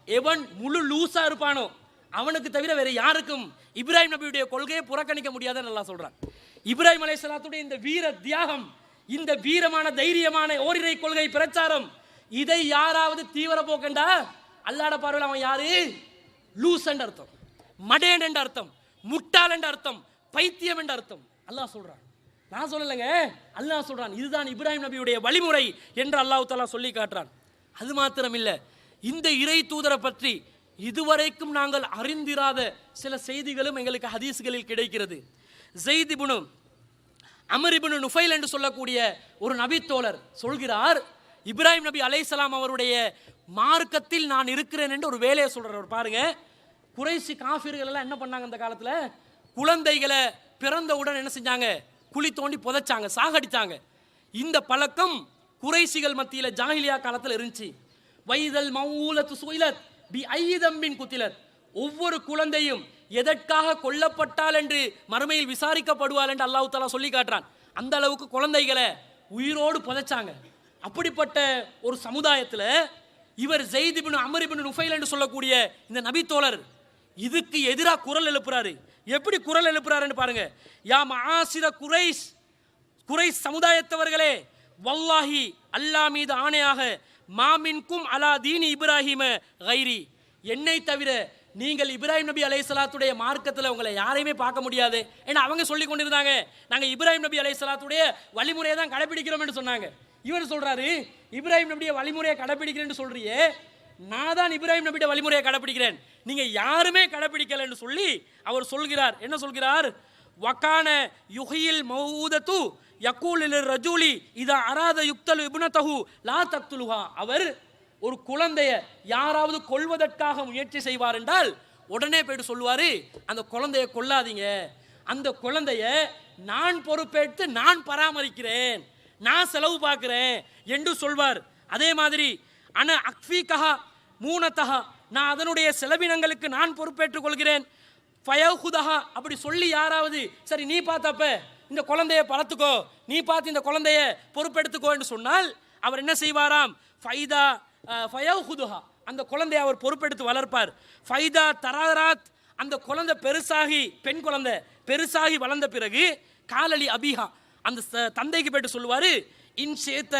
எவன் முழு லூசா இருப்பானோ அவனுக்கு தவிர வேற யாருக்கும் இப்ராஹிம் நபியுடைய கொள்கையை புறக்கணிக்க முடியாதுன்னு அல்லாஹ் சொல்றான். இப்ராஹிம் அலைஹிஸ்ஸலாத்துடைய இந்த வீர தியாகம், இந்த வீரமான தைரியமான ஓரிரை கொள்கை பிரச்சாரம், இதை யாராவது தீவிர போக்கண்டா அல்லாஹ்வுடைய பார்வையில் அவன் யாரு? லூஸ் என்ற அர்த்தம், மடேன் என்ற அர்த்தம், முட்டாள் என்ற அர்த்தம், பைத்தியம் என்ற அர்த்தம். அல்லாஹ் சொல்றான், நான் சொல்லலைங்க, அல்லாஹ் சொல்றான். இதுதான் இப்ராஹிம் நபியுடைய வழிமுறை என்று அல்லாஹ் தஆலா சொல்லி காட்டுறான். அது மாத்திரம் இல்ல, இந்த இறை தூதரை பற்றி இதுவரைக்கும் நாங்கள் அறிந்திராத சில செய்திகளும் எங்களுக்கு ஹதீஸ்களில் கிடைக்கிறது. ஸைத் இப்னு அம்ர் இப்னு நுஃபைல் என்று சொல்லக்கூடிய ஒரு நபித்தோழர் சொல்கிறார், இப்ராஹிம் நபி அலைஹிஸ்ஸலாம் அவருடைய மார்க்கத்தில் நான் இருக்கிறேன் என்று ஒரு வேலையை சொல்றார். பாருங்க, குறைஷி காஃபிர்கள் எல்லாம் என்ன பண்ணாங்க அந்த காலத்துல? குழந்தைகளை பிறந்தவுடன் என்ன செஞ்சாங்க? குழி தோண்டி புதைச்சாங்க, சாகடிச்சாங்க. இந்த பழக்கம் குறைஷிகள் மத்தியில ஜாஹிலியா காலத்தில் இருந்துச்சு. வைதல் மௌலத்து சுயிலத் பி ஐதம்பின் குத்திலத், ஒவ்வொரு குழந்தையும் எதற்காக கொல்லப்பட்டால் என்று மறுமையில் விசாரிக்கப்படுவாள் என்று அல்லாஹ் தஆலா சொல்லி காட்டுறான். அந்த அளவுக்கு குழந்தைகளை உயிரோடு புதைச்சாங்க. அப்படிப்பட்ட ஒரு சமுதாயத்தில் இவர் ஸைத் இப்னு அம்ர் இப்னு நுஃபைல் என்று சொல்லக்கூடிய இந்த நபித்தோழர் இதுக்கு எதிராக குரல் எழுப்புறாரு. எப்படி குரல் எழுப்புறாருன்னு பாருங்க. யா மஆசிர குரைஷ், குரைஷ் சமுதாயத்தவர்களே, வல்லாஹி அல்லாஹ் மீது ஆணையாக, மாமின்கும் அலா தீனி இப்ராஹிம கைரி, என்னை தவிர நீங்கள் இப்ராஹிம் நபி அலைஹிஸ்ஸலாத்துடைய மார்க்கத்தில் உங்களை யாரையுமே பார்க்க முடியாது. ஏன்னா அவங்க சொல்லி கொண்டிருந்தாங்க, நாங்கள் இப்ராஹிம் நபி அலைஹிஸ்ஸலாத்துடைய வழிமுறையை தான் கடைபிடிக்கிறோம் என்று சொன்னாங்க. இவர் சொல்றாரு, இப்ராஹிம் நபியுடைய வழிமுறையை கடைபிடிக்கிறேன்னு சொல்றியே, நான் தான் இப்ராஹிம் நபியுடைய வழிமுறையை கடைபிடிக்கிறேன், நீங்க யாருமே கடைபிடிக்கல என்று சொல்லி அவர் சொல்கிறார். என்ன சொல்கிறார்? வகான யுஹில் மௌஊதத்து யகூலில் ரஜூலி இதா அராத யுக்தல் இப்னதஹு லா தக்துலுஹா, அவர் ஒரு குழந்தைய யாராவது கொல்வதற்காக முயற்சி செய்வார் என்றால் உடனே போயிட்டு சொல்லுவாரு, அந்த குழந்தைய கொல்லாதீங்க, அந்த குழந்தைய நான் பொறுப்பேற்று நான் பராமரிக்கிறேன், நான் செலவு பார்க்கிறேன் என்று சொல்வார். அதே மாதிரி அன அக்ஃபீகஹா மூனதஹா, நான் அதனுடைய செலவினங்களுக்கு நான் பொறுப்பேற்றுக் கொள்கிறேன். ஃபயஹுதஹா, அப்படி சொல்லி யாராவது சரி நீ பார்த்தப்ப இந்த குழந்தைய பழத்துக்கோ, நீ பார்த்து இந்த குழந்தைய பொறுப்பெடுத்துக்கோ என்று சொன்னால் அவர் என்ன செய்வாராம்? ஃபைதா ஃபயஹுதுஹா, அந்த குழந்தைய அவர் பொறுப்பெடுத்து வளர்ப்பார். ஃபைதா தராராத், அந்த குழந்தை பெருசாகி, பெண் குழந்தை பெருசாகி வளர்ந்த பிறகு காலலி அபிஹா, அந்த தந்தைக்கு போயிட்டு சொல்லுவாரு, இன் சேத்த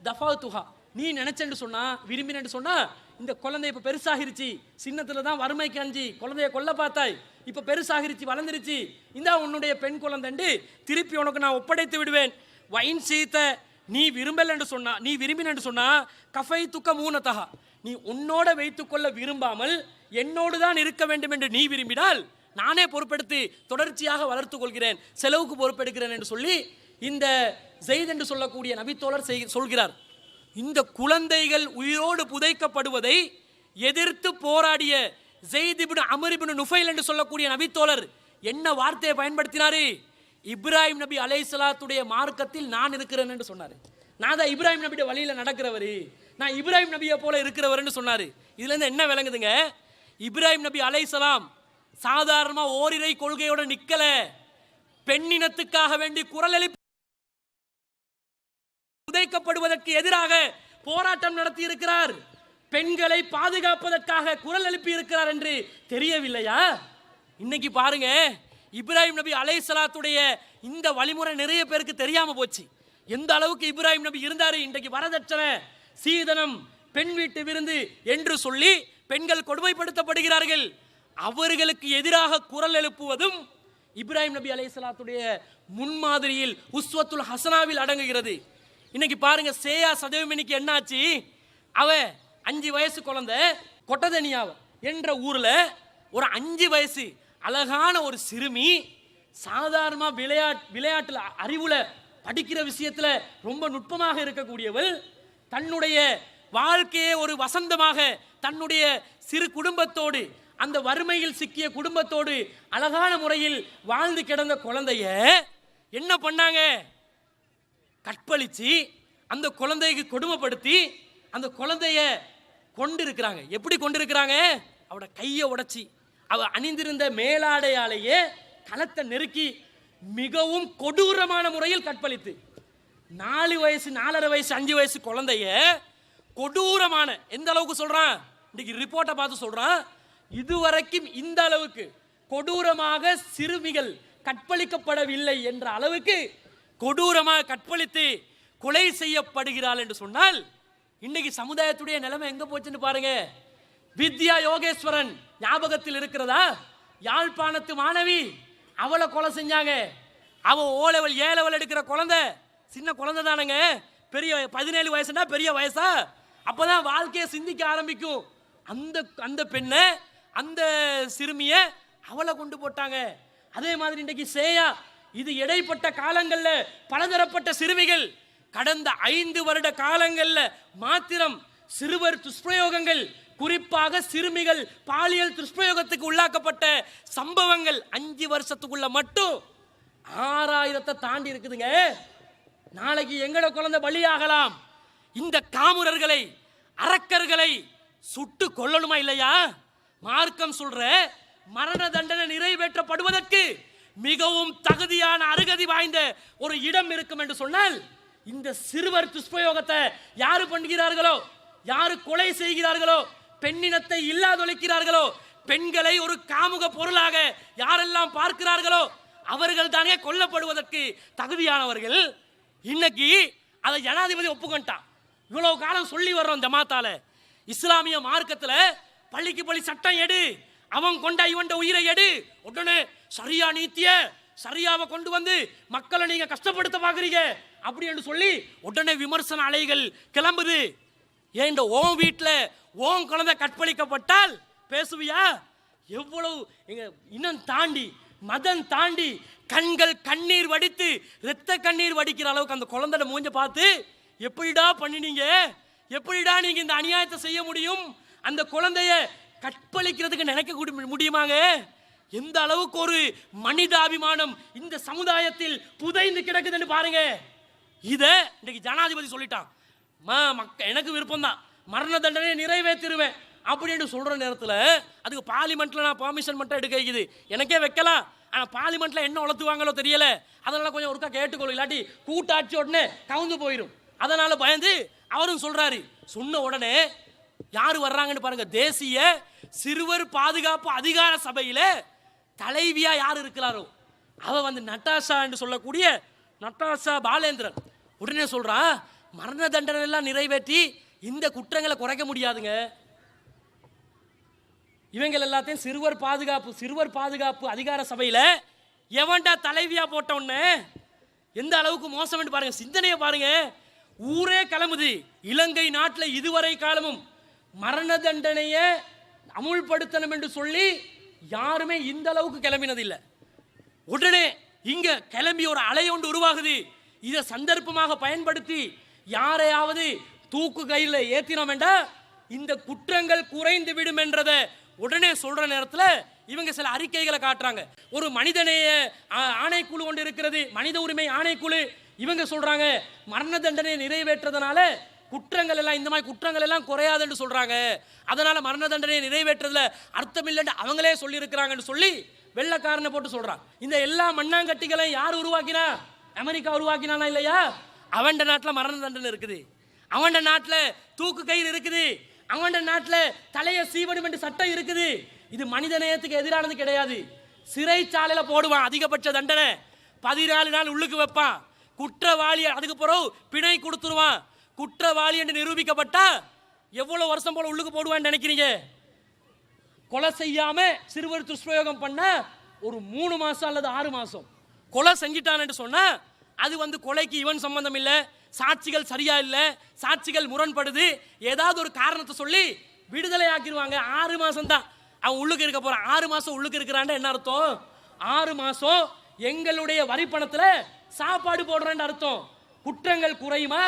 தஃபாத்துஹா, நீ நினைச்சேன்னு சொன்னா, விரும்பினு சொன்னா, இந்த குழந்தை இப்ப பெருசாகிருச்சு, சின்னத்துல தான் வறுமைக்கு அஞ்சி குழந்தைய கொல்ல பார்த்தாய், இப்ப பெருசாகிருச்சு, வளர்ந்துருச்சு, இந்த உன்னுடைய பெண் குழந்தை திருப்பி உனக்கு நான் ஒப்படைத்து விடுவேன். வைன் சீத்த, நீ விரும்பல என்று சொன்னா, நீ விரும்பின என்று சொன்னா, கஃபை துக்க மூனதஹா, நீ உன்னோட வைத்துக்கொள்ள விரும்பாமல் என்னோடு தான் இருக்க வேண்டும் என்று நீ விரும்பினால் நானே பொறுப்பெடுத்து தொடர்ச்சியாக வளர்த்துக் கொள்கிறேன், செலவுக்கு பொறுப்பெடுக்கிறேன் என்று சொல்லி இந்த ஸைத் என்று சொல்லக்கூடிய நபித்தோழர் சொல்கிறார். இந்த குழந்தைகள் உயிரோடு புதைக்கப்படுவதை எதிர்த்து போராடிய ஸைத் இப்னு அம்ர் இப்னு நுஃபைல் என்று சொல்லக்கூடிய நபித்தோழர் என்ன வார்த்தையை பயன்படுத்தினாரு? இப்ராஹிம் நபி அலைஹிஸ்ஸலாத்துடைய மார்க்கத்தில் நான் இருக்கிறேன் என்று சொன்னார். நான் தான் இப்ராஹிம் நபியுடைய வழியில நடக்கிறவர், நான் இப்ராஹிம் நபியை போல இருக்கிறவர் என்று சொன்னார். இதுல இருந்து என்ன விளங்குதுங்க? இப்ராஹிம் நபி அலைஹிஸ்ஸலாம் சாதாரணமா ஓரிரை கொள்கையோட நிக்கல, பெண்ணினத்துக்காக வேண்டி குரல் எழுப்பி புதைக்கப்படுவதற்கு எதிராக போராட்டம் நடத்தி இருக்கிறார், பெண்களை பாதுகாப்பதற்காக குரல் எழுப்பி இருக்கிறார் என்று தெரியவில்லையா? இன்னைக்கு பாருங்க, இப்ராஹிம் நபி அலைஹிஸ்ஸலாத்துடைய இந்த வழிமுறை நிறைய பேருக்கு தெரியாம போச்சு. எந்த அளவுக்கு இப்ராஹிம் நபி இருந்தாரு. இன்றைக்கு வரதட்சணை, சீதனம், பெண் வீட்டு விருந்து என்று சொல்லி பெண்கள் கொடுமைப்படுத்தப்படுகிறார்கள். அவர்களுக்கு எதிராக குரல் எழுப்புவதும் இப்ராஹிம் நபி அலைஹிஸ்ஸலாத்துடைய முன்மாதிரியில் உஸ்வத்துல் ஹசனாவில் அடங்குகிறது. இன்னைக்கு பாருங்க, சேயா சதவிமணிக்கு என்னாச்சு? அவ 5 வயசு குழந்தை கொட்டதனியாவ என்ற ஊர்ல ஒரு 5 வயசு அழகான ஒரு சிறுமி, சாதாரண விளையாட்டுல அறிவுல படிக்கிற விஷயத்துல ரொம்ப நுட்பமாக இருக்கக்கூடியவள், தன்னுடைய வாழ்க்கையே ஒரு வசந்தமாக தன்னுடைய சிறு குடும்பத்தோடு, அந்த வறுமையில் சிக்கிய குடும்பத்தோடு அழகான முறையில் வாழ்ந்து கிடந்த குழந்தைய என்ன பண்ணாங்க? கற்பழிச்சு அந்த குழந்தைக்கு கொடுமைப்படுத்தி அந்த குழந்தைய கொண்டிருக்கிறாங்க. எப்படி கொண்டிருக்கிறாங்க? அவட கையை உடைச்சி, அவ அணிந்திருந்த மேலாடையாலேயே களத்தை நெருக்கி மிகவும் கொடூரமான முறையில் கற்பழித்து 4 வயசு 4.5 வயசு 5 வயசு குழந்தைய கொடூரமான எந்த அளவுக்கு சொல்றான், இன்னைக்கு ரிப்போர்ட்டை பார்த்து சொல்றான், இதுவரைக்கும் இந்த அளவுக்கு கொடூரமாக சிறுமிகள் கற்பழிக்கப்படவில்லை என்ற அளவுக்கு கொடூரமாக கற்பழித்து கொலை செய்யப்படுகிறாள் என்று சொன்னால் இன்னைக்கு சமுதாயத்துடைய நிலைமை எங்க போச்சுன்னு பாருங்க. வித்யா யோகேஸ்வரன் ஞாபகத்தில் இருக்கிறதா? யாழ்ப்பாணத்து மாணவி, அவளை கொலை செஞ்சாங்க. அவ ஓலெவல் ஏலெவல் எடுக்கிற குழந்தை, சின்ன குழந்தை தானங்க, பெரிய 17 வயசுனா பெரிய வயசா? அப்பதான் வாழ்க்கையை சிந்திக்க ஆரம்பிக்கும். அந்த பெண்ணை, அந்த சிறுமிய அவளை கொண்டு போட்டாங்க. அதே மாதிரி இன்றைக்கு சேயா, இது இடைப்பட்ட காலங்களில் பலதரப்பட்ட சிறுமிகள் கடந்த 5 வருட காலங்களில் மாத்திரம் சிறுவர் துஷ்பிரயோகங்கள், குறிப்பாக சிறுமிகள் பாலியல் துஷ்பிரயோகத்துக்கு உள்ளாக்கப்பட்ட சம்பவங்கள் 5 வருஷத்துக்குள்ள மட்டும் 6000 தாண்டி இருக்குதுங்க. நாளைக்கு எங்கட குழந்தை பலியாகலாம். இந்த காமுரர்களை, அரக்கர்களை சுட்டு கொல்லணுமா இல்லையா? மார்க்கம் சொல்ற மரண தண்டனை நிறைவேற்றப்படுவதற்கு மிகவும் தகுதியான அருகதி வாய்ந்த ஒரு இடம் இருக்கும் என்று சொன்னால், இந்த சிறுவர் துஷ்பிரயோகத்தை யாரு பண்ணுகிறார்களோ, யாரு கொலை செய்கிறார்களோ, பெண்ணினத்தை இல்லாதொழிக்கிறார்களோ, பெண்களை ஒரு காமுக பொருளாக யாரெல்லாம் பார்க்கிறார்களோ அவர்கள் தானே கொல்லப்படுவதற்கு தகுதியானவர்கள். இன்னைக்கு அதை ஜனாதிபதி ஒப்புக்கொண்டான். இவ்வளவு காலம் சொல்லி வர்றோம் ஜமாத்தால, இஸ்லாமிய மார்க்கத்துல பள்ளிக்கு பள்ளி சட்டம் எடு, அவன் கொண்ட இவன் உயிரை எடு, உடனே சரியா நீத்திய சரியாவை கொண்டு வந்து மக்களை நீங்க கஷ்டப்படுத்த பாக்குறீங்க அப்படி என்று சொல்லி உடனே விமர்சன அலைகள் கிளம்புது. ஏன் ஓன் வீட்டில் ஓன் குழந்தை கற்பழிக்கப்பட்டால் பேசுவியா? எவ்வளவு இன்னும் தாண்டி மதம் தாண்டி கண்கள் கண்ணீர் வடித்து இரத்த கண்ணீர் வடிக்கிற அளவுக்கு அந்த குழந்தைய மூஞ்ச பார்த்து எப்படிடா பண்ணினீங்க, எப்படிடா நீங்க இந்த அநியாயத்தை செய்ய முடியும்? அந்த குழந்தைய கற்பழிக்கிறதுக்கு நினைக்க முடியுமாங்க? எந்த அளவுக்கு ஒரு மனிதாபிமானம் இந்த சமுதாயத்தில் புதைந்து கிடக்குதுன்னு பாருங்க. இத இன்னைக்கு ஜனாதிபதி சொல்லிட்டான், எனக்கு விருப்பம் தான், மரண தண்டனை நிறைவேற்றிடுவேன் அப்படின்னு சொல்ற நேரத்தில் அதுக்கு பார்லிமெண்ட்ல நான் பெர்மிஷன் மட்டும் எடுக்க வைக்குது. எனக்கே வைக்கலாம், ஆனால் பார்லிமெண்ட்ல என்ன வளர்த்துவாங்களோ தெரியல. அதனால கொஞ்சம் ஒருக்கா கேட்டுக்கொள்ளும், இல்லாட்டி கூட்டாட்சி உடனே கவுந்து போயிடும். அதனால பயந்து அவரும் சொல்றாரு. சொன்ன உடனே யாரு வர்றாங்கன்னு பாருங்க. தேசிய சிறுவர் பாதுகாப்பு அதிகார சபையில தலைவியா யார் இருக்கிறாரோ அவ வந்து நட்டாஷா என்று சொல்லக்கூடிய நட்டாஷா பாலேந்திரன் உடனே சொல்றா, மரண தண்டனை எல்லாம் நிறைவேற்றி இந்த குற்றங்களை குறைக்க முடியாதுங்க. இவங்க எல்லாத்தையும் சிறுவர் பாதுகாப்பு அதிகார சபையில எவன்டா தலைவியா போட்ட உடனே எந்த அளவுக்கு மோசம் பாருங்க. சிந்தனையை பாருங்க. ஊரே கிளம்புது. இலங்கை நாட்டில் இதுவரை காலமும் மரண தண்டனையை அமுல்படுத்தணும் என்று சொல்லி யாருமே இந்த அளவுக்கு கிளம்பினது இல்லை. உடனே இங்க கிளம்பி ஒரு அலையொன்று உருவாகுது. இதை சந்தர்ப்பமாக பயன்படுத்தி யாரையாவது தூக்கு கையில் ஏத்தினோம் என்றா இந்த குற்றங்கள் குறைந்து விடும் என்றதை உடனே சொல்ற நேரத்தில் இவங்க சில அறிக்கைகளை காட்டுறாங்க. ஒரு மனிதநேய ஆணைக்குழு ஒன்று இருக்கிறது, மனித உரிமை ஆணைக்குழு. இவங்க சொல்றாங்க மரண தண்டனை நிறைவேற்றதுனால குற்றங்கள் எல்லாம், இந்த மாதிரி குற்றங்கள் எல்லாம் குறையாதுன்னு சொல்றாங்க. அதனால மரண தண்டனை நிறைவேற்றதுல அர்த்தம் இல்லைன்னு அவங்களே சொல்லி இருக்கிறாங்கன்னு சொல்லி வெள்ளக்காரனை போட்டு சொல்றாங்க. இந்த எல்லா மண்ணாங்கட்டிகளையும் யார் உருவாக்கினா? அமெரிக்கா உருவாக்கினானா இல்லையா? அவன் நாட்டில் மரண தண்டனை இருக்குது, அவன் நாட்டில் தூக்கு கயிறு இருக்குது, அவன் நாட்டில் தலையை சீவனும் என்று சட்டம் இருக்குது. இது மனித நேயத்துக்கு எதிரானது கிடையாது. சிறைச்சாலையில போடுவான் அதிகபட்ச தண்டனை, 14 நாள் உள்ளுக்கு வைப்பான். குற்றவாளி அதுக்கு பிறகு பிணை கொடுத்துருவான். குற்றவாளி என்று நிரூபிக்கப்பட்டா எவ்வளவு வருஷம் போல உள்ளுக்கு போடுவான்னு நினைக்கிறீங்க? கொலை செய்யாம சிறுவர் துஷ்பிரயோகம் பண்ண ஒரு 3 மாசம் அல்லது 6 மாசம். கொலை செஞ்சிட்டான்னு சொன்னா அது வந்து கொலைக்கு இவன் சம்பந்தம் இல்லை, சாட்சிகள் சரியா இல்லை, சாட்சிகள் முரண்படுது, ஏதாவது ஒரு காரணத்தை சொல்லி விடுதலை ஆக்கிடுவாங்க. 6 மாசம் தான் அவன் உள்ளுக்கு இருக்க போறான். 6 மாசம் உள்ளுக்கு இருக்கிறான் என்ன அர்த்தம்? 6 மாசம் எங்களுடைய வரி பணத்துல சாப்பாடு போடுறேன்னு அர்த்தம். குற்றங்கள் குறையுமா?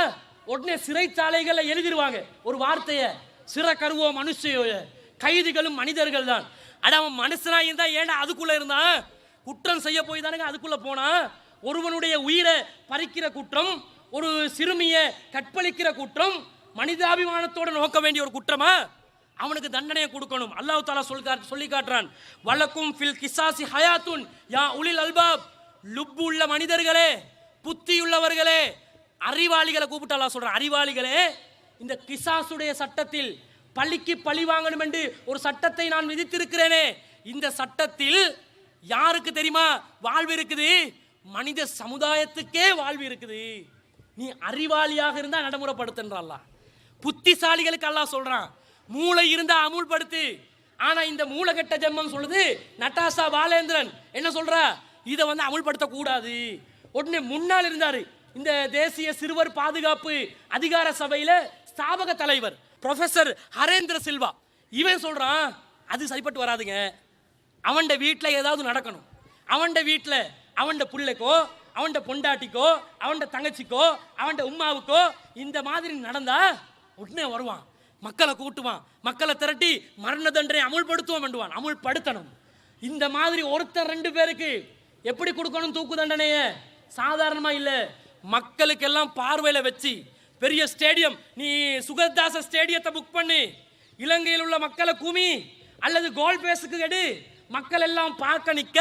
உடனே சிறைச்சாலைகளை எழுதிடுவாங்க ஒரு வார்த்தையை, சிறை கருவோ மனுஷையோ, கைதிகளும் மனிதர்கள் தான். அட அவன் மனுஷனா இருந்தா ஏன்னா அதுக்குள்ள இருந்தான்? குற்றம் செய்ய போய் தானே அதுக்குள்ள போனா. ஒருவனுடைய உயிரை பறிக்கிற குற்றம், ஒரு சிறுமியை கற்பழிக்கிற குற்றம் மனிதாபிமானத்தோடு நோக்க வேண்டிய ஒரு குற்றமா? அவனுக்கு தண்டனையை கொடுக்கணும். அல்லாஹ் தஆலா சொல்லி காட்டுறான், வலக்கும் ஃபில் கிசாசி ஹயாத்துன் யா உலில் அல்பாப். லுப்பு உள்ள மனிதர்களே, புத்தியுள்ளவர்களே, அறிவாளிகளை கூப்பிட்டு அல்லாஹ் சொல்றான், அறிவாளிகளே, இந்த கிசாசுடைய சட்டத்தில் பழிக்கு பழி வாங்கணும் என்று ஒரு சட்டத்தை நான் விதித்திருக்கிறேனே, இந்த சட்டத்தில் யாருக்கு தெரியுமா வாழ்வு இருக்குது? மனித சமுதாயத்துக்கே வாழ்வு இருக்குது. நீ அறிவாளியாக இருந்தா நடைமுறைப்படுத்துன்றான். புத்திசாலிகளுக்கு அல்லாஹ் சொல்றான், மூளை இருந்தா அமுல்படுத்து. ஆனா இந்த மூளைகட்ட ஜென்மம் சொல்லுது, நட்டாசா பாலேந்திரன் என்ன சொல்றா, இதை அமுல்படுத்த கூடாது. உடனே முன்னால் இருந்தாரு இந்த தேசிய சிறுவர் பாதுகாப்பு அதிகார சபையில ஸ்தாபக தலைவர் ப்ரொஃபசர் ஹரேந்திர சில்வா. இவன் சொல்றான், அது சரிப்பட்டு வராதுங்க. அவன் வீட்டில் ஏதாவது நடக்கணும், அவன் வீட்டில் அவன் பிள்ளைக்கோ, அவன் பொண்டாட்டிக்கோ, அவன் தங்கச்சிக்கோ, அவன் உமாவுக்கோ இந்த மாதிரி நடந்தா உடனே வருவான், மக்களை கூட்டுவான், மக்களை திரட்டி மரண தண்டனை அமுல்படுத்துவோம் என்றுவான். அமுல்படுத்தணும். இந்த மாதிரி ஒருத்தர் 2 பேருக்கு எப்படி கொடுக்கணும் தூக்கு தண்டனைய? சாதாரணமா இல்ல, மக்களுக்கெல்லாம் பார்வையில வச்சு பெரிய ஸ்டேடியம், நீ சுகதாச ஸ்டேடியத்தை புக் பண்ணி இலங்கையில் உள்ள மக்களை குமி அல்லது கோல் பேஸுக்கு எடு, மக்கள் எல்லாம் பார்க்க நிற்க,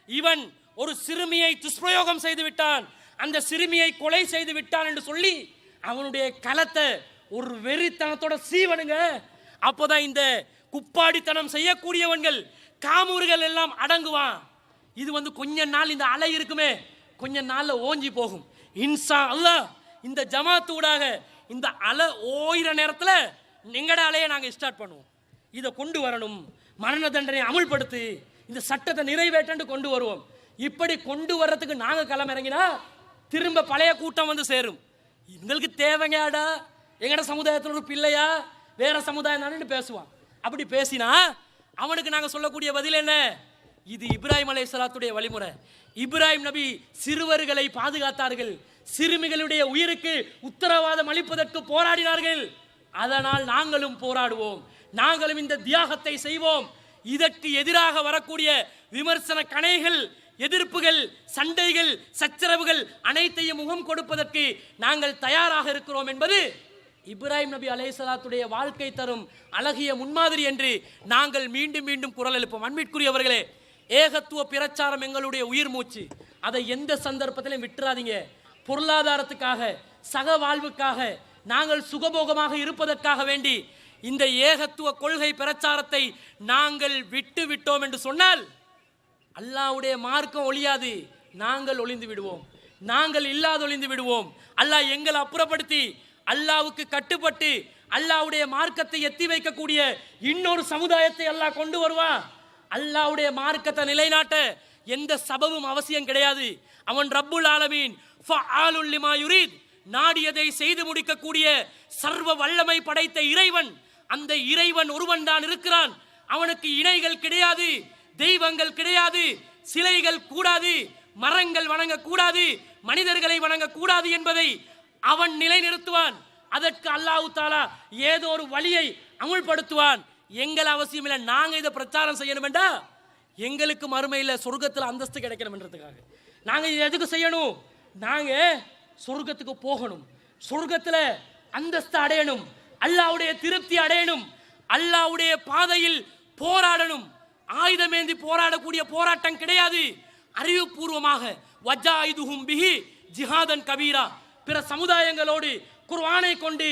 இவன் ஒரு சிறுமியை துஷ்பிரயோகம் செய்து விட்டான், அந்த சிறுமியை கொலை செய்து விட்டான் என்று சொல்லி அவனுடைய களத்தை ஒரு வெறித்தனத்தோட சீவனுங்க. அப்போதான் இந்த குப்பாடித்தனம் செய்யக்கூடியவன்கள் காமூர்கள் எல்லாம் அடங்குவான். இது கொஞ்ச நாள் இந்த அலை இருக்குமே, கொஞ்ச நாள்ல ஓஞ்சி போகும். இன்ஷா அல்லாஹ் இந்த ஜமாத் ஊடாக இந்த அலை ஓயிற நேரத்தில் எங்கட அலையை நாங்கள் ஸ்டார்ட் பண்ணுவோம். இதை கொண்டு வரணும், மரண தண்டனை அமுல்படுத்தி இந்த சட்டத்தை நிறைவேற்று கொண்டு வருவோம். இப்படி கொண்டு வர்றதுக்கு நாங்கள் களமிறங்கினா திரும்ப பழைய கூட்டம் சேரும். எங்களுக்கு தேவைங்கடா, எங்கட சமுதாயத்தில் ஒரு பிள்ளையா வேற சமுதாயம் தானே பேசுவான். அப்படி பேசினா அவனுக்கு நாங்கள் சொல்லக்கூடிய பதில் என்ன? இது இப்ராஹிம் அலைஹிஸ்ஸலாத்துடைய வழிமுறை. இப்ராஹிம் நபி சிறுவர்களை பாதுகாத்தார்கள், சிறுமிகளுடைய உயிருக்கு உத்தரவாதம் அளிப்பதற்கு போராடினார்கள். அதனால் நாங்களும் போராடுவோம், நாங்களும் இந்த தியாகத்தை செய்வோம். இதற்கு எதிராக வரக்கூடிய விமர்சன கணைகள், எதிர்ப்புகள், சண்டைகள், சச்சரவுகள் அனைத்தையும் முகம் கொடுப்பதற்கு நாங்கள் தயாராக இருக்கிறோம் என்பது இப்ராஹிம் நபி அலைஹிஸ்ஸலாத்துடைய வாழ்க்கை தரும் அழகிய முன்மாதிரி என்று நாங்கள் மீண்டும் மீண்டும் குரல் எழுப்போம். அன்பிற்குரியவர்களே, ஏகத்துவ பிரச்சாரம் எங்களுடைய உயிர் மூச்சு. அதை எந்த சந்தர்ப்பத்திலும் விட்டுறாதீங்க. பொருளாதாரத்துக்காக, சக வாழ்வுக்காக, நாங்கள் சுகபோகமாக இருப்பதற்காக வேண்டி இந்த ஏகத்துவ கொள்கை பிரச்சாரத்தை நாங்கள் விட்டு விட்டோம் என்று சொன்னால் அல்லாஹ்வுடைய மார்க்கம் ஒழியாது, நாங்கள் ஒளிந்து விடுவோம், நாங்கள் இல்லாத ஒளிந்து விடுவோம். அல்லாஹ் எங்களை அப்புறப்படுத்தி அல்லாஹ்வுக்கு கட்டுப்பட்டு அல்லாஹ்வுடைய மார்க்கத்தை எத்தி வைக்கக்கூடிய இன்னொரு சமுதாயத்தை அல்லாஹ் கொண்டு வருவான். அல்லாஹ்வுடைய மார்க்கத்தை நிலைநாட்ட எந்த சபபும் அவசியம் கிடையாது. அவன் ரப்புல் ஆலமீன், ஃபஆலுல் லிமா யுரீத், நாடியதை செய்து முடிக்கக்கூடிய சர்வ வல்லமை படைத்த இறைவன். அந்த இறைவன் ஒருவன் தான் இருக்கிறான். அவனுக்கு இணைகள் கிடையாது, தெய்வங்கள் கிடையாது, சிலைகள் கூடாது, மரங்கள் வணங்கக்கூடாது, மனிதர்களை வணங்கக்கூடாது என்பதை அவன் நிலைநிறுத்துவான். அதற்கு அல்லாஹ் தஆலா ஏதோ ஒரு வழியை அமுல்படுத்துவான். எங்கள் அவசியம் இல்லை, நாங்க இதை பிரச்சாரம் செய்யணும் என்றா எங்களுக்கு மறுமையில் சொர்க்கத்தில் அந்தஸ்து கிடைக்கணும் என்றதுக்காக நாங்க இதை எதுக்கு செய்யணும்? நாங்க சொர்க்கத்துக்கு போகணும், சொர்க்கத்தில் அந்தஸ்து அடையணும், அல்லாஹ்வுடைய திருப்தி அடையணும், அல்லாஹ்வுடைய பாதையில் போராடணும். ஆயுதமேந்தி போராடக்கூடிய போராட்டம் கிடையாது. அறிவுபூர்வமாக வஜாயிதுஹும் பிஹி ஜிஹாதன் கபீரா, பிற சமுதாயங்களோடு குர்ஆனை கொண்டு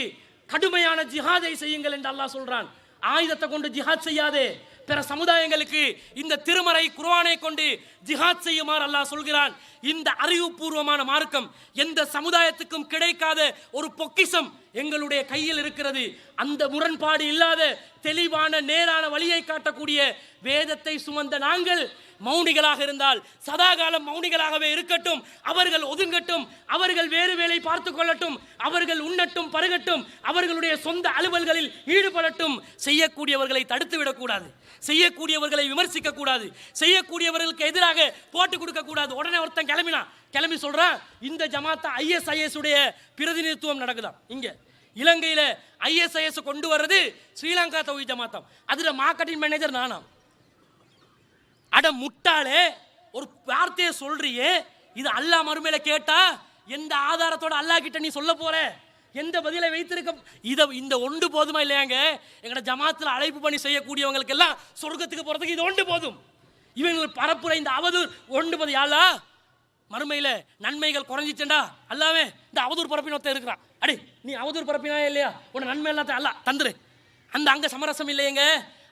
கடுமையான ஜிஹாதை செய்யுங்கள் என்று அல்லாஹ் சொல்றான். ஆயுதத்தை கொண்டு ஜிஹாத் செய்யாதே, பிற சமுதாயங்களுக்கு இந்த திருமறை குர்ஆனை கொண்டு ஜிஹாத் செய்யுமாறு அல்லாஹ் சொல்கிறான். இந்த அறிவுபூர்வமான மார்க்கம் எந்த சமுதாயத்துக்கும் கிடைக்காத ஒரு பொக்கிஷம் எங்களுடைய கையில் இருக்கிறது. அந்த முரண்பாடு இல்லாத தெளிவான நேரான வழியை காட்டக்கூடிய வேதத்தை சுமந்த நாங்கள் மௌனிகளாக இருந்தால் சதாகாலம் மௌனிகளாகவே இருக்கட்டும். அவர்கள் ஒதுங்கட்டும், அவர்கள் வேறு வேலை பார்த்து கொள்ளட்டும், அவர்கள் உண்ணட்டும் பருகட்டும், அவர்களுடைய சொந்த அலுவல்களில் ஈடுபடட்டும். செய்யக்கூடியவர்களை தடுத்து விடக்கூடாது, செய்யக்கூடியவர்களை விமர்சிக்க கூடாது, செய்யக்கூடியவர்களுக்கு எதிராக போட்டு கொடுக்க கூடாது. உடனே ஒருத்தன் கிளம்பி சொல்றான், இந்த ஜமாத்தா ISIS உடைய பிரதிநிதித்துவம் நடக்குதாம். இங்க இலங்கையில ISIS கொண்டு வர்றது ஸ்ரீலங்கா தௌஹீத் ஜமாத்தா, அதுல மார்க்கெட்டிங் மேனேஜர் நானாம். அட முட்டாளே, ஒரு வார்த்தையை சொல்றியே, இது அல்லாஹ் மறுமையில கேட்டா எந்த ஆதாரத்தோட அல்லாஹ் கிட்ட நீ சொல்ல போற? எந்த பதிலை வைத்திருக்க? இந்த ஒன்று போதுமா இல்லையாங்க? எங்கட ஜமாத்துல அழைப்பு பண்ணி செய்யக்கூடியவங்களுக்கு எல்லாம் சொர்க்கத்துக்கு போறதுக்கு இது ஒன்று போதும். இவங்களுக்கு பரப்புற இந்த அவதூறு ஒன்று போதும். யாழா மறுமையில் நன்மைகள் குறைஞ்சிச்சண்டா அல்லாவே இந்த அவதூறு பரப்பினொத்த இருக்கிறான். அடி நீ அவதூறு பரப்பினா இல்லையா உன் நன்மை எல்லாத்தையும் அல்ல தந்துரு. அங்கே சமரசம் இல்லையங்க.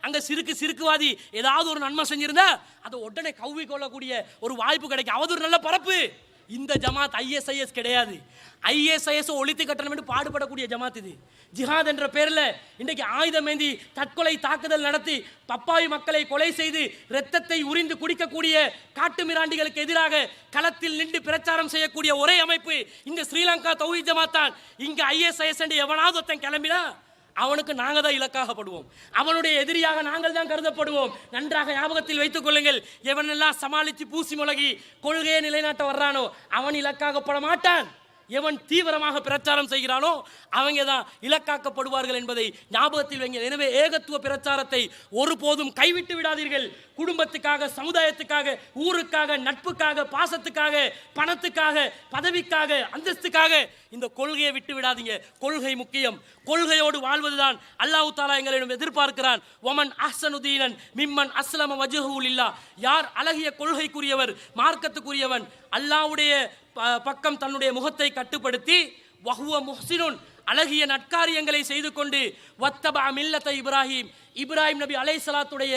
அங்கே சிறுக்குவாதி ஏதாவது ஒரு நன்மை செஞ்சிருந்தா அதை உடனே கவ்வி கொள்ளக்கூடிய ஒரு வாய்ப்பு கிடைக்கும். அவதூறு நல்ல பரப்பு. இந்த ஜமாத் ISIS கிடையாது. ISIS ஒழித்து கட்டணம் என்று பாடுபடக்கூடிய ஜமாத் இது. ஜிஹாத் என்ற பேரில் இன்றைக்கு ஆயுதமேந்தி தற்கொலை தாக்குதல் நடத்தி பப்பாவி மக்களை கொலை செய்து இரத்தத்தை உறிந்து குடிக்கக்கூடிய காட்டு மிராண்டிகளுக்கு எதிராக களத்தில் நின்று பிரச்சாரம் செய்யக்கூடிய ஒரே அமைப்பு இந்த ஸ்ரீலங்கா தௌஹீத் ஜமாத் தான். இங்கே ISIS என்று எவனாவது ஒருத்தன் கிளம்பினா அவனுக்கு நாங்கள் தான் இலக்காகப்படுவோம். அவனுடைய எதிரியாக நாங்கள் தான் கருதப்படுவோம். நன்றாக ஞாபகத்தில் வைத்துக் கொள்ளுங்கள். எவனெல்லாம் சமாளித்து பூசி முழகி கொள்கையை நிலைநாட்ட வர்றானோ அவன் இலக்காகப்பட மாட்டான். எவன் தீவிரமாக பிரச்சாரம் செய்கிறானோ அவங்க தான் இலக்காக்கப்படுவார்கள் என்பதை ஞாபகத்தில் வைங்க. எனவே ஏகத்துவ பிரச்சாரத்தை ஒருபோதும் கைவிட்டு விடாதீர்கள். குடும்பத்துக்காக, சமுதாயத்துக்காக, ஊருக்காக, நட்புக்காக, பாசத்துக்காக, பணத்துக்காக, பதவிக்காக, அந்தஸ்துக்காக இந்த கொள்கையை விட்டு விடாதீங்க. கொள்கை முக்கியம். கொள்கையோடு வாழ்வதுதான் அல்லாஹ் தஆலா எங்களிடம் எதிர்பார்க்கிறான். ஒமன் அஹ்சனுதீனன் மிம்மன் அஸ்லம வஜ்ஹு லில்லாஹ். யார் அழகிய கொள்கைக்குரியவர், மார்க்கத்துக்குரியவன், அல்லாஹ்வுடைய பக்கம் தன்னுடைய முகத்தை கட்டுப்படுத்தி வஹுவ முஹ்சினுன் அழகிய நற்காரியங்களை செய்து கொண்டு வத்தபா மில்லத்த இப்ராஹிம் நபி அலைஹிஸ்ஸலாத்துடைய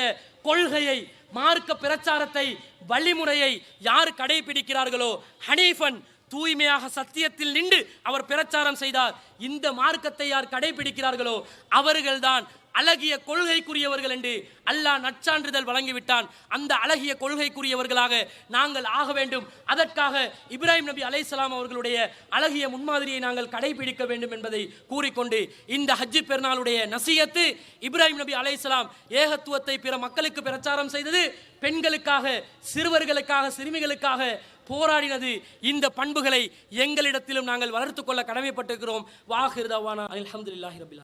கொள்கையை, மார்க்க பிரச்சாரத்தை, வழிமுறையை யார் கடைபிடிக்கிறார்களோ, ஹனீஃபன் தூய்மையாக சத்தியத்தில் நின்று அவர் பிரச்சாரம் செய்தார். இந்த மார்க்கத்தை யார் கடைபிடிக்கிறார்களோ அவர்கள்தான் அழகிய கொள்கைக்குரியவர்கள் என்று அல்லாஹ் நற்சான்றிதழ் வழங்கிவிட்டான். அந்த அழகிய கொள்கைக்குரியவர்களாக நாங்கள் ஆக வேண்டும். அதற்காக இப்ராஹிம் நபி அலைஹிஸ்ஸலாம் அவர்களுடைய அழகிய முன்மாதிரியை நாங்கள் கடைபிடிக்க வேண்டும் என்பதை கூறிக்கொண்டு இந்த ஹஜ் பெருநாளுடைய நசீஹத்து, இப்ராஹிம் நபி அலைஹிஸ்ஸலாம் ஏகத்துவத்தை பிற மக்களுக்கு பிரச்சாரம் செய்தது, பெண்களுக்காக, சிறுவர்களுக்காக, சிறுமிகளுக்காக போராடினது. இந்த பண்புகளை எங்களிடத்திலும் நாங்கள் வளர்த்துக் கொள்ள கடமைப்பட்டிருக்கிறோம். வாஹிர் தவானா அல்ஹம்துலில்லாஹி ரப்பில் ஆலமீன்.